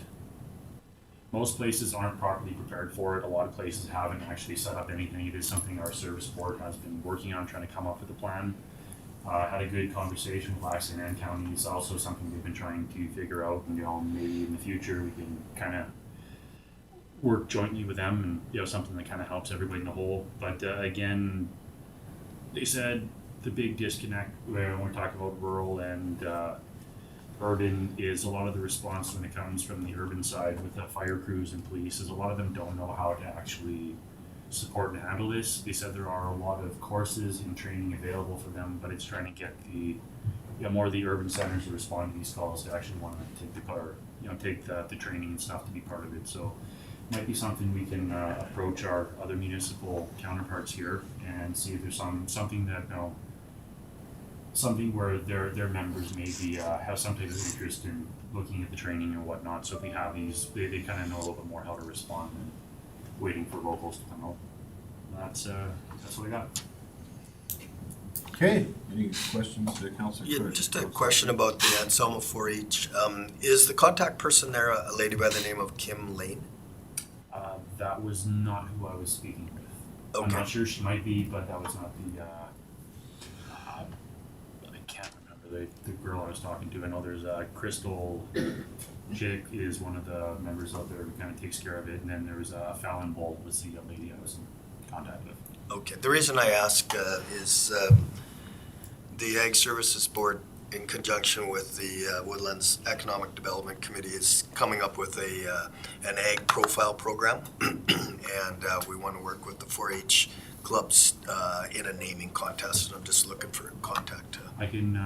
places aren't properly prepared for it. A lot of places haven't actually set up anything. It is something our service board has been working on, trying to come up with a plan. Had a good conversation with Laxton and County. It's also something we've been trying to figure out, and, you know, maybe in the future we can kind of work jointly with them, and something that kind of helps everybody in the whole. But again, they said the big disconnect when we're talking about rural and urban is a lot of the response when it comes from the urban side with the fire crews and police is a lot of them don't know how to actually support and handle this. They said there are a lot of courses and training available for them, but it's trying to get the more of the urban centers to respond to these calls to actually want to take the car, take the training and stuff to be part of it. So it might be something we can approach our other municipal counterparts here and see if there's something that something where their members maybe have some type of interest in looking at the training or whatnot. So if we have these, they kind of know a little bit more how to respond than waiting for locals to come out. That's what I got. Okay, any questions to Councillor Yeah, Cush? just a question about the Anselmo 4-H. Is the contact person there a lady by the name of Kim Lane? That was not who I was speaking with. I'm Okay. not sure, she might be, but that was not the I can't remember the girl I was talking to. I know there's Crystal Chick is one of the members out there who kind of takes care of it, and then there was Fallon Bolt was the lady I was in contact with. Okay, the reason I ask is the Ag Services Board, in conjunction with the Woodlands Economic Development Committee, is coming up with an ag profile program, and we want to work with the 4-H clubs in a naming contest, and I'm just looking for a contact. I can,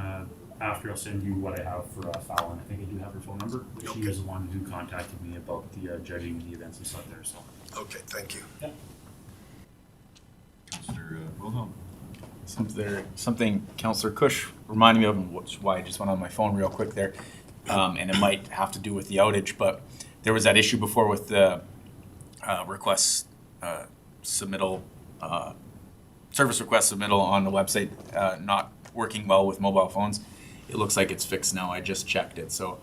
after I'll send you what I have for Fallon. I think I do have her phone number. But She Okay. was the one who contacted me about the judging the events and stuff there, so. Okay, thank you. Councillor Wilhelm. Something Councillor Cush reminded me of, which is why I just went on my phone real quick there, and it might have to do with the outage, but there was that issue before with the request submittal, service request submittal on the website not working well with mobile phones. It looks like it's fixed now. I just checked it, so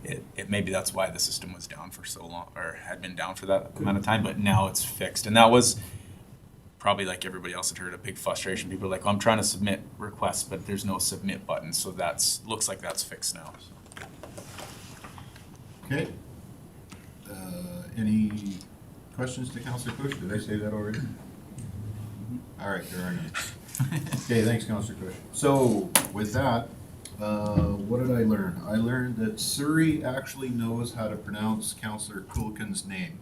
it maybe that's why the system was down for so long, or had been down for that amount of time, but now it's fixed. And that was probably, like everybody else had heard, a big frustration. People are like, oh, I'm trying to submit requests, but there's no submit button. So looks like that's fixed now. So. Okay. Any questions to Councillor Cush? Did I say that already? All right, there are none. Okay, thanks, Councillor Cush. So with that, what did I learn? I learned that Surrey actually knows how to pronounce Councillor Kulkin's name.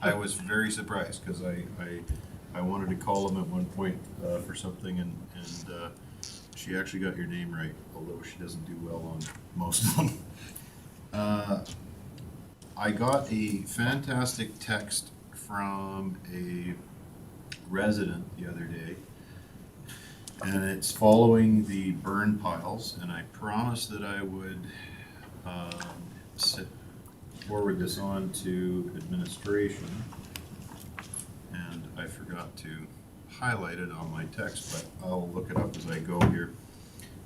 I was very surprised because I wanted to call him at one point for something, and she actually got your name right, although she doesn't do well on most of them. I got a fantastic text from a resident the other day, and it's following the burn piles, and I promised that I would forward this on to administration, and I forgot to highlight it on my text, but I'll look it up as I go here.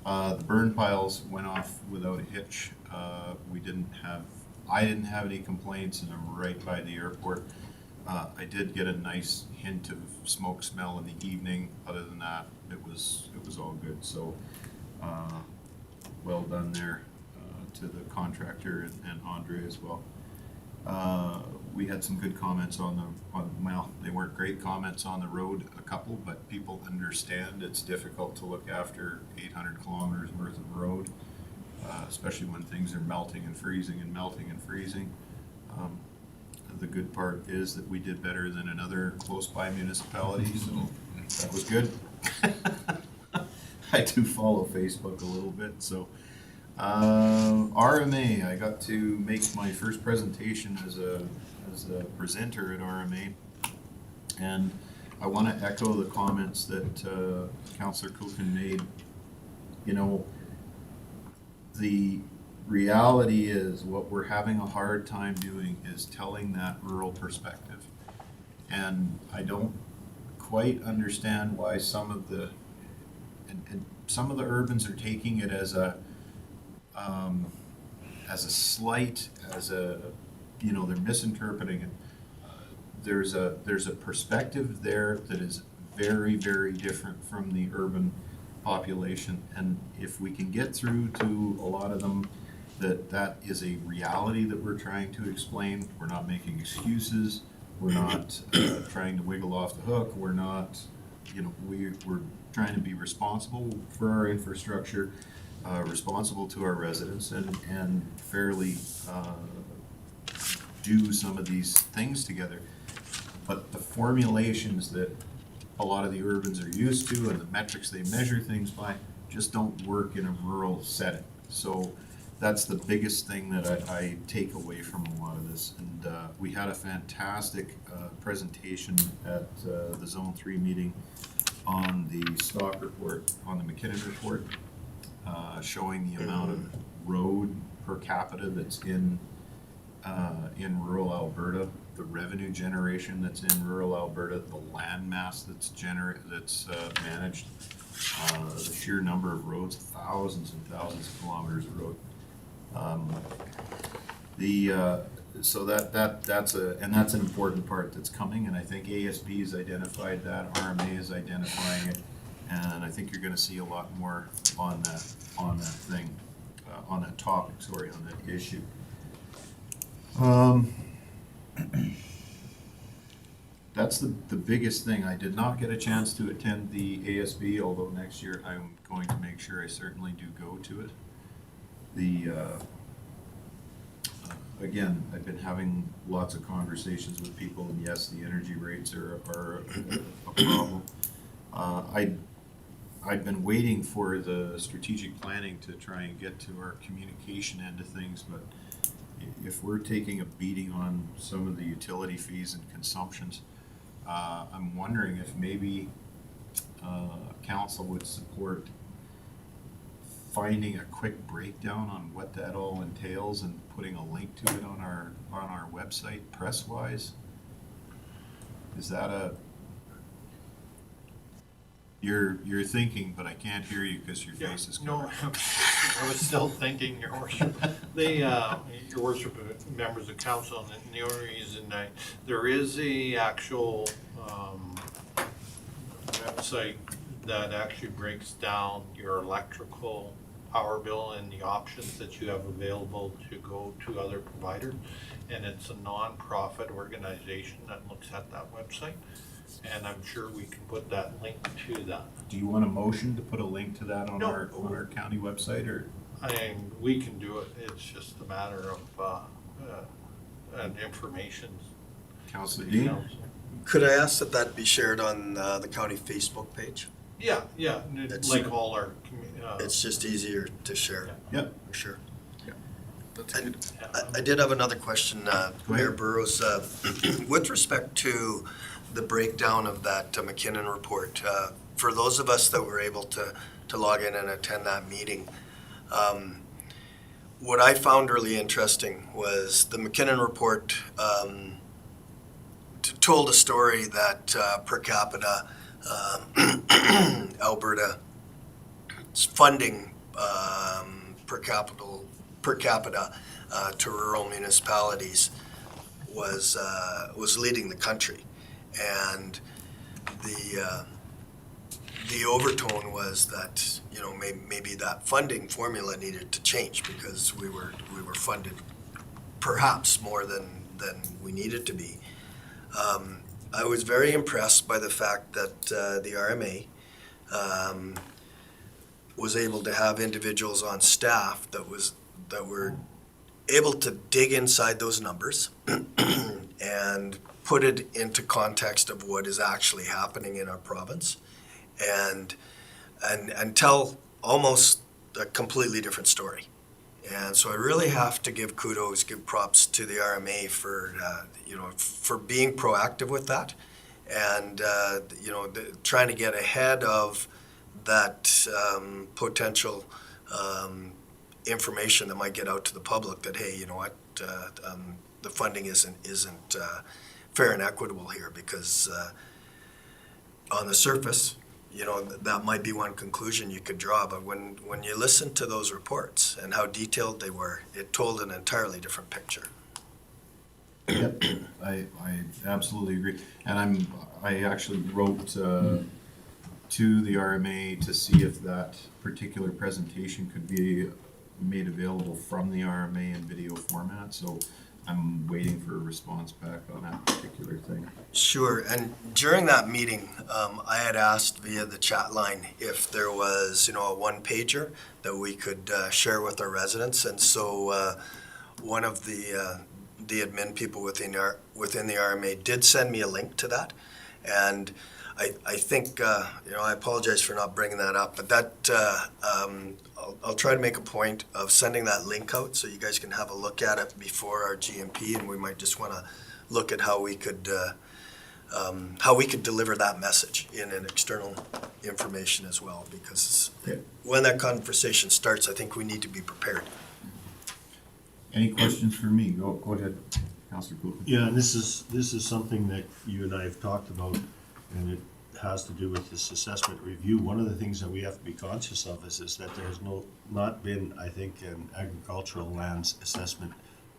The burn piles went off without a hitch. I didn't have any complaints, and I'm right by the airport. I did get a nice hint of smoke smell in the evening. Other than that, it was all good. So, well done there to the contractor and Andre as well. We had some good comments well, they weren't great comments on the road, a couple, but people understand it's difficult to look after 800 kilometers worth of road, especially when things are melting and freezing and melting and freezing. The good part is that we did better than another close by municipality, so that was good. I do follow Facebook a little bit, so. RMA, I got to make my first presentation as a presenter at RMA, and I want to echo the comments that Councillor Kuchen made. You know, the reality is what we're having a hard time doing is telling that rural perspective, and I don't quite understand why some of the urbans are taking it as a slight, they're misinterpreting it. There's a perspective there that is very, very different from the urban population, and if we can get through to a lot of them that is a reality that we're trying to explain. We're not making excuses. We're not trying to wiggle off the hook. We're not, we're trying to be responsible for our infrastructure, responsible to our residents, and fairly do some of these things together. But the formulations that a lot of the urbans are used to and the metrics they measure things by just don't work in a rural setting. So that's the biggest thing that I take away from a lot of this. And we had a fantastic presentation at the Zone 3 meeting on the stock report, on the McKinnon report, showing the amount of road per capita that's in rural Alberta, the revenue generation that's in rural Alberta, the land mass that's managed, the sheer number of roads, thousands and thousands of kilometers of road. So that's an important part that's coming, and I think ASB has identified that, RMA is identifying it, and I think you're going to see a lot more on that thing, on that topic. Sorry, on that issue. That's the biggest thing. I did not get a chance to attend the ASB, although next year I'm going to make sure I certainly do go to it. Again, I've been having lots of conversations with people, and yes, the energy rates are a problem. I've been waiting for the strategic planning to try and get to our communication end of things, but if we're taking a beating on some of the utility fees and consumptions, I'm wondering if maybe council would support finding a quick breakdown on what that all entails and putting a link to it on our website, press-wise. Is that you're thinking, but I can't hear you because your face is covered. No, I was still thinking, Your Worship. Your Worship, members of council, and the only reason there is a actual website that actually breaks down your electrical power bill and the options that you have available to go to other providers. And it's a non-profit organization that looks at that website. And I'm sure we can put that link to that. Do you want a motion to put a link to that on No. our county website, or? We can do it. It's just a matter of information. Councilor Dean? Could I ask that be shared on the county Facebook page? Yeah, It's- like all our. It's just easier to share, Yep. for sure. That's And good. I did have another question, Mayor Burrows, with respect to the breakdown of that McKinnon report. For those of us that were able to log in and attend that meeting, what I found really interesting was the McKinnon report told a story that per capita, Alberta's funding per capita to rural municipalities was leading the country, and the overtone was that maybe that funding formula needed to change because we were funded perhaps more than we needed to be. I was very impressed by the fact that the RMA was able to have individuals on staff that were able to dig inside those numbers and put it into context of what is actually happening in our province, and tell almost a completely different story. And so I really have to give props to the RMA for being proactive with that, and trying to get ahead of that potential information that might get out to the public that, hey, you know what, the funding isn't fair and equitable here, because on the surface, that might be one conclusion you could draw, but when you listen to those reports and how detailed they were, it told an entirely different picture. Yep, I absolutely agree. And I actually wrote to the RMA to see if that particular presentation could be made available from the RMA in video format, so I'm waiting for a response back on that particular thing. Sure, and during that meeting, I had asked via the chat line if there was, a one-pager that we could share with our residents, and so one of the admin people within the RMA did send me a link to that, and I think, I apologize for not bringing that up, but that, I'll try to make a point of sending that link out so you guys can have a look at it before our GMP, and we might just want to look at how we could deliver that message in an external information as well, because Okay. when that conversation starts, I think we need to be prepared. Any questions for me? Go ahead, Councillor Cooley. Yeah, and this is something that you and I have talked about, and it has to do with this assessment review. One of the things that we have to be conscious of is that there's not been, I think, an agricultural lands assessment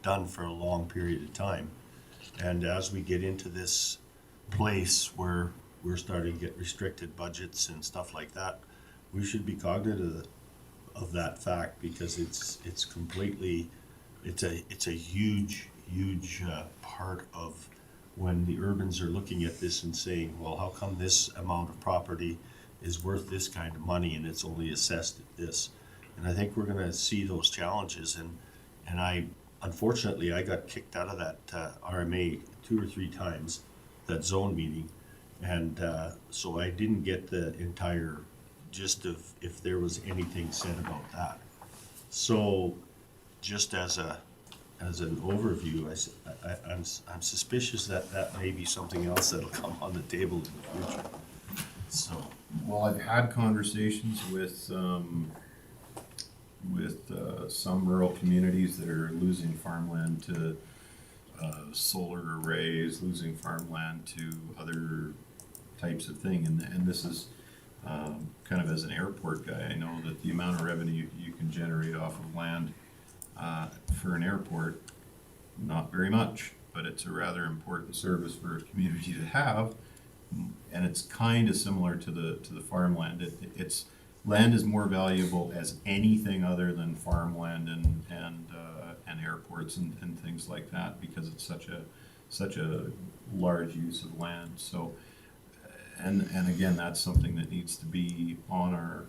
done for a long period of time. And as we get into this place where we're starting to get restricted budgets and stuff like that, we should be cognizant of that fact, because it's completely, it's a huge part of when the urbans are looking at this and saying, well, how come this amount of property is worth this kind of money and it's only assessed at this? And I think we're gonna see those challenges, and unfortunately, I got kicked out of that RMA 2 or 3 times, that zone meeting, and so I didn't get the entire gist of if there was anything said about that. So just as an overview, I'm suspicious that may be something else that'll come on the table in the future. So, Well, I've had conversations with some rural communities that are losing farmland to solar arrays, losing farmland to other types of thing, and this is kind of as an airport guy, I know that the amount of revenue you can generate off of land for an airport, not very much, but it's a rather important service for a community to have, and it's kind of similar to the farmland. It's land is more valuable as anything other than farmland and airports and things like that, because it's such a large use of land. So, and again, that's something that needs to be on our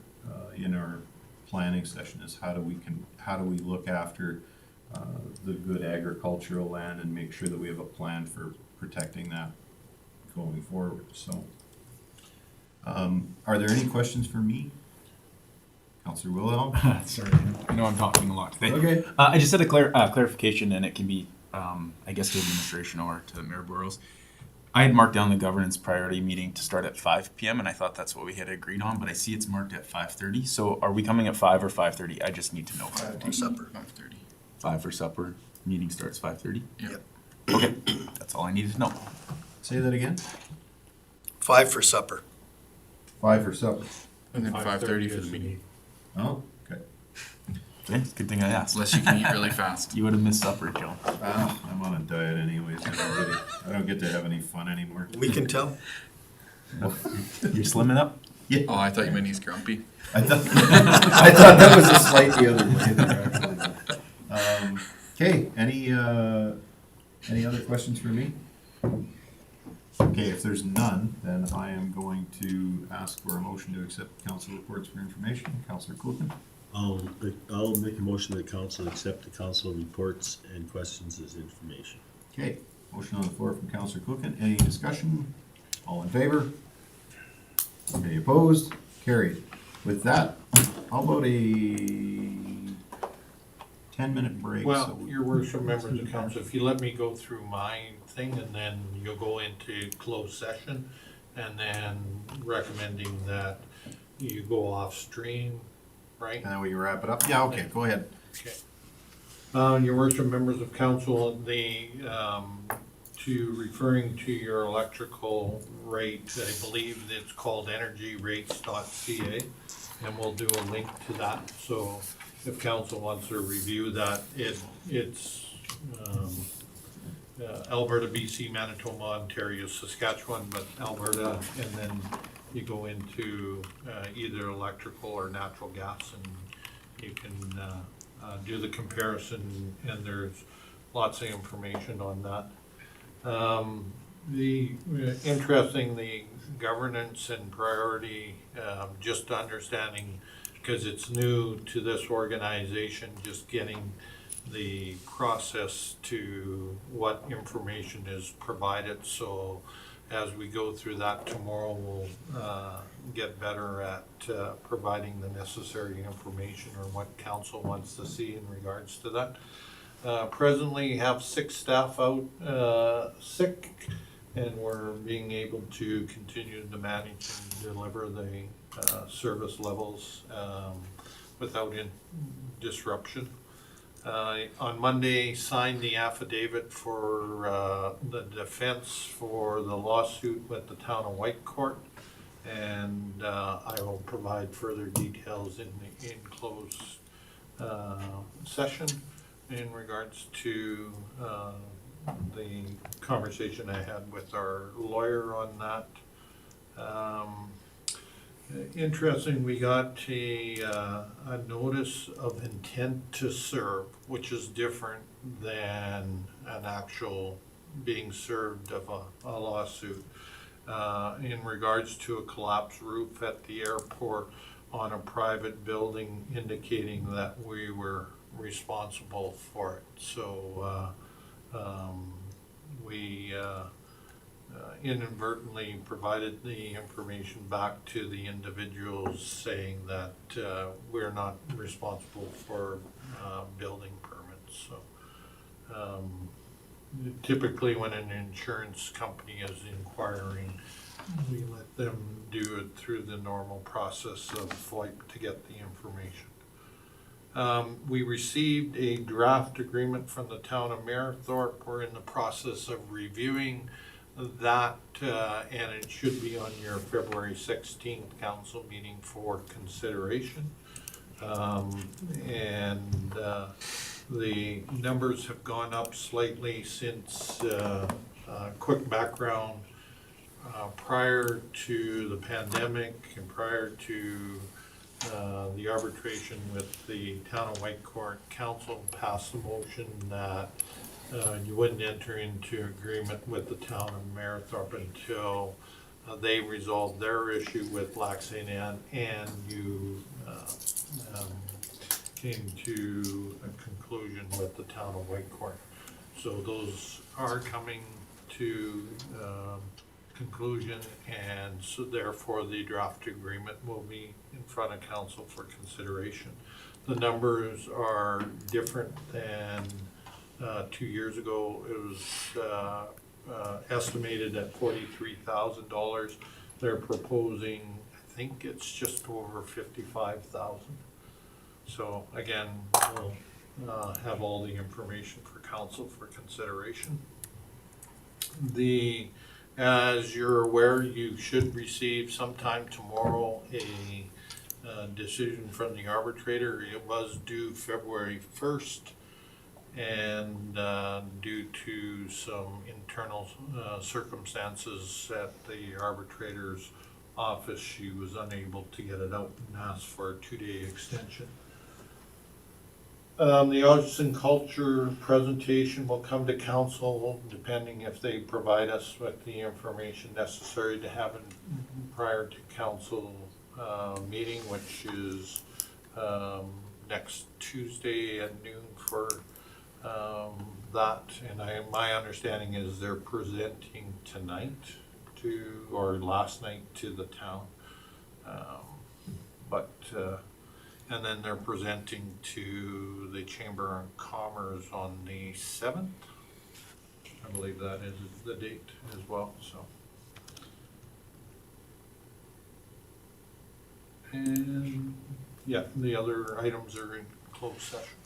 in our planning session, is how do we look after the good agricultural land and make sure that we have a plan for protecting that going forward. So, are there any questions for me? Councillor Wilhelm? Sorry, I know I'm talking a lot today. Okay. I just had a clarification, and it can be, I guess, to administration or to Mayor Burrows. I had marked down the governance priority meeting to start at 5 p.m. and I thought that's what we had agreed on, but I see it's marked at 5:30. So are we coming at 5 or 5:30? I just need to know. 5 for supper. 5:30. 5 for supper. Meeting starts 5:30. Yep. Okay, that's all I needed to know. Say that again? 5 for supper. 5 for supper. And then 5:30 for the meeting. Oh, okay. Okay, good thing I asked. Unless you can eat really fast. You would have missed supper, Joe. I'm on a diet anyways. I don't get to have any fun anymore. We can tell. You're slimming up? Oh, I thought you meant he's grumpy. I thought that was a slight the other way there, actually. Okay, any other questions for me? Okay, if there's none, then I am going to ask for a motion to accept council reports for information. Councillor Coolton? I'll make a motion that council accept the council reports and questions as information. Okay, motion on the floor from Councillor Coolton. Any discussion? All in favor? Any opposed? Carried. With that, how about a 10-minute break? Well, So- your worship, members of council, if you let me go through my thing, and then you'll go into closed session, and then recommending that you go off stream, right? And then we wrap it up? Yeah, okay, go ahead. Okay. Your worship, members of council, referring to your electrical rate, I believe it's called energyrates.ca, and we'll do a link to that. So if council wants to review that, it's Alberta, BC, Manitoba, Ontario, Saskatchewan, but Alberta, and then you go into either electrical or natural gas, and you can do the comparison, and there's lots of information on that. The interesting, the governance and priority, just understanding, because it's new to this organization, just getting the process to what information is provided. So as we go through that tomorrow, we'll get better at providing the necessary information or what council wants to see in regards to that. Presently have 6 staff out sick, and we're being able to continue to manage and deliver the service levels without disruption. On Monday, signed the affidavit for the defense for the lawsuit with the town of Whitecourt, and I will provide further details in the closed session in regards to the conversation I had with our lawyer on that. Interesting, we got a notice of intent to serve, which is different than an actual being served of a lawsuit. In regards to a collapsed roof at the airport on a private building, indicating that we were responsible for it. So we inadvertently provided the information back to the individuals saying that we're not responsible for building permits. So typically when an insurance company is inquiring, we let them do it through the normal process of FOIP to get the information. We received a draft agreement from the town of Mayerthorpe. We're in the process of reviewing that, and it should be on your February 16th council meeting for consideration. The numbers have gone up slightly since, quick background, prior to the pandemic and prior to the arbitration with the town of Whitecourt, council passed a motion that you wouldn't enter into agreement with the town of Mayerthorpe until they resolved their issue with Lac St. Anne and you came to a conclusion with the town of Whitecourt. So those are coming to conclusion, and so therefore the draft agreement will be in front of council for consideration. The numbers are different than 2 years ago. It was estimated at $43,000. They're proposing, I think it's just over 55,000. So again, we'll have all the information for council for consideration. As you're aware, you should receive sometime tomorrow a decision from the arbitrator. It was due February 1st, and due to some internal circumstances at the arbitrator's office, she was unable to get it out and asked for a 2-day extension. The arts and culture presentation will come to council depending if they provide us with the information necessary to have it prior to council meeting, which is next Tuesday at noon for that. And my understanding is they're presenting tonight or last night to the town. And then they're presenting to the Chamber of Commerce on the 7th. I believe that is the date as well, so. And, yeah, the other items are in closed session.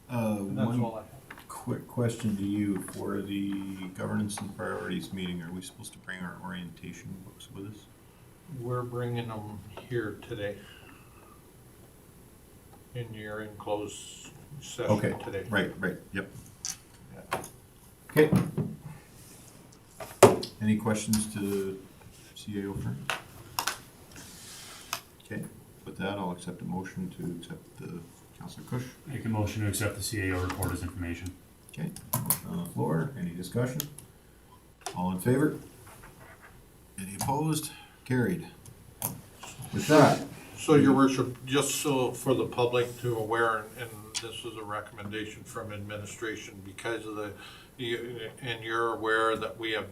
And that's all I have. Quick question to you for the governance and priorities meeting. Are we supposed to bring our orientation books with us? We're bringing them here today. And you're in closed session Okay, today. right, yep. Yeah. Okay. Any questions to CAO first? Okay, with that, I'll accept a motion to accept the Counselor Kush? Make a motion to accept the CAO report as information. Okay, motion on the floor, any discussion? All in favor? Any opposed? Carried. With that, So, Your Worship, just so for the public to aware, and this is a recommendation from administration because of and you're aware that we have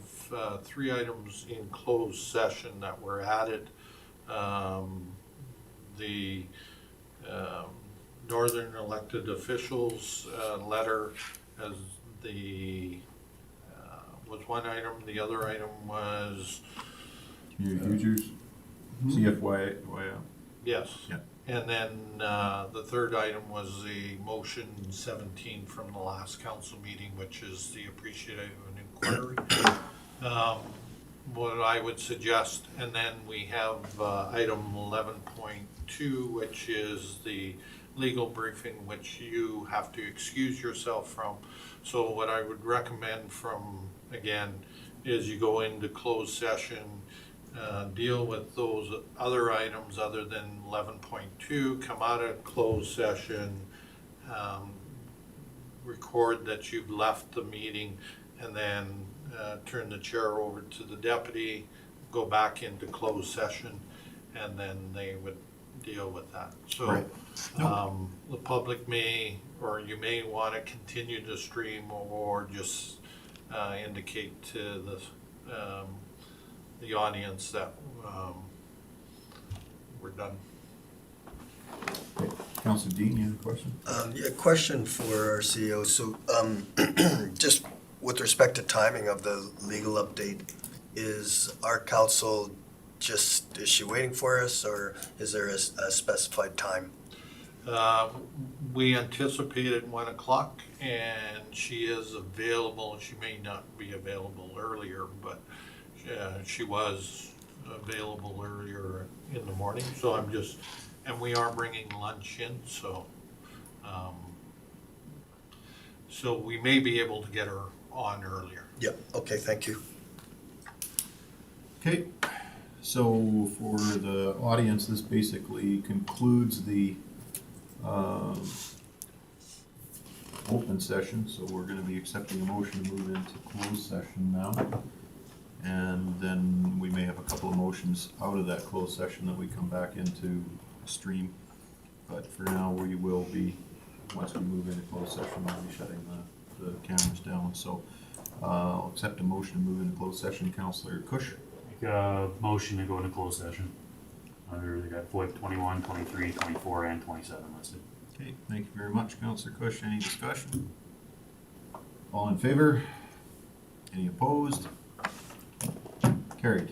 3 items in closed session that were added. The Northern elected officials letter as was one item. The other item was, community futures, CFY, yes. Yeah. And then the third item was the motion 17 from the last council meeting, which is the appreciative inquiry. What I would suggest, and then we have item 11.2, which is the legal briefing, which you have to excuse yourself from. So what I would recommend again, is you go into closed session, deal with those other items other than 11.2, come out of closed session, record that you've left the meeting, and then turn the chair over to the deputy, go back into closed session, and then they would deal with that. So Right. the public may, or you may want to continue to stream or just indicate to the audience that we're done. Counselor Dean, you have a question? Yeah, question for our CEO. So just with respect to timing of the legal update, is our council is she waiting for us, or is there a specified time? We anticipated 1 o'clock, and she is available. She may not be available earlier, but she was available earlier in the morning. So and we are bringing lunch in, so so we may be able to get her on earlier. Yep, okay, thank you. Okay, so for the audience, this basically concludes the open session, so we're gonna be accepting a motion to move into closed session now. And then we may have a couple of motions out of that closed session that we come back into stream. But for now, we will be, once we move into closed session, we'll be shutting the cameras down. So I'll accept a motion to move into closed session. Counselor Kush? Make a motion to go into closed session. Under, they got FOIP 21, 23, 24, and 27 listed. Okay, thank you very much, Counselor Kush. Any discussion? All in favor? Any opposed? Carried.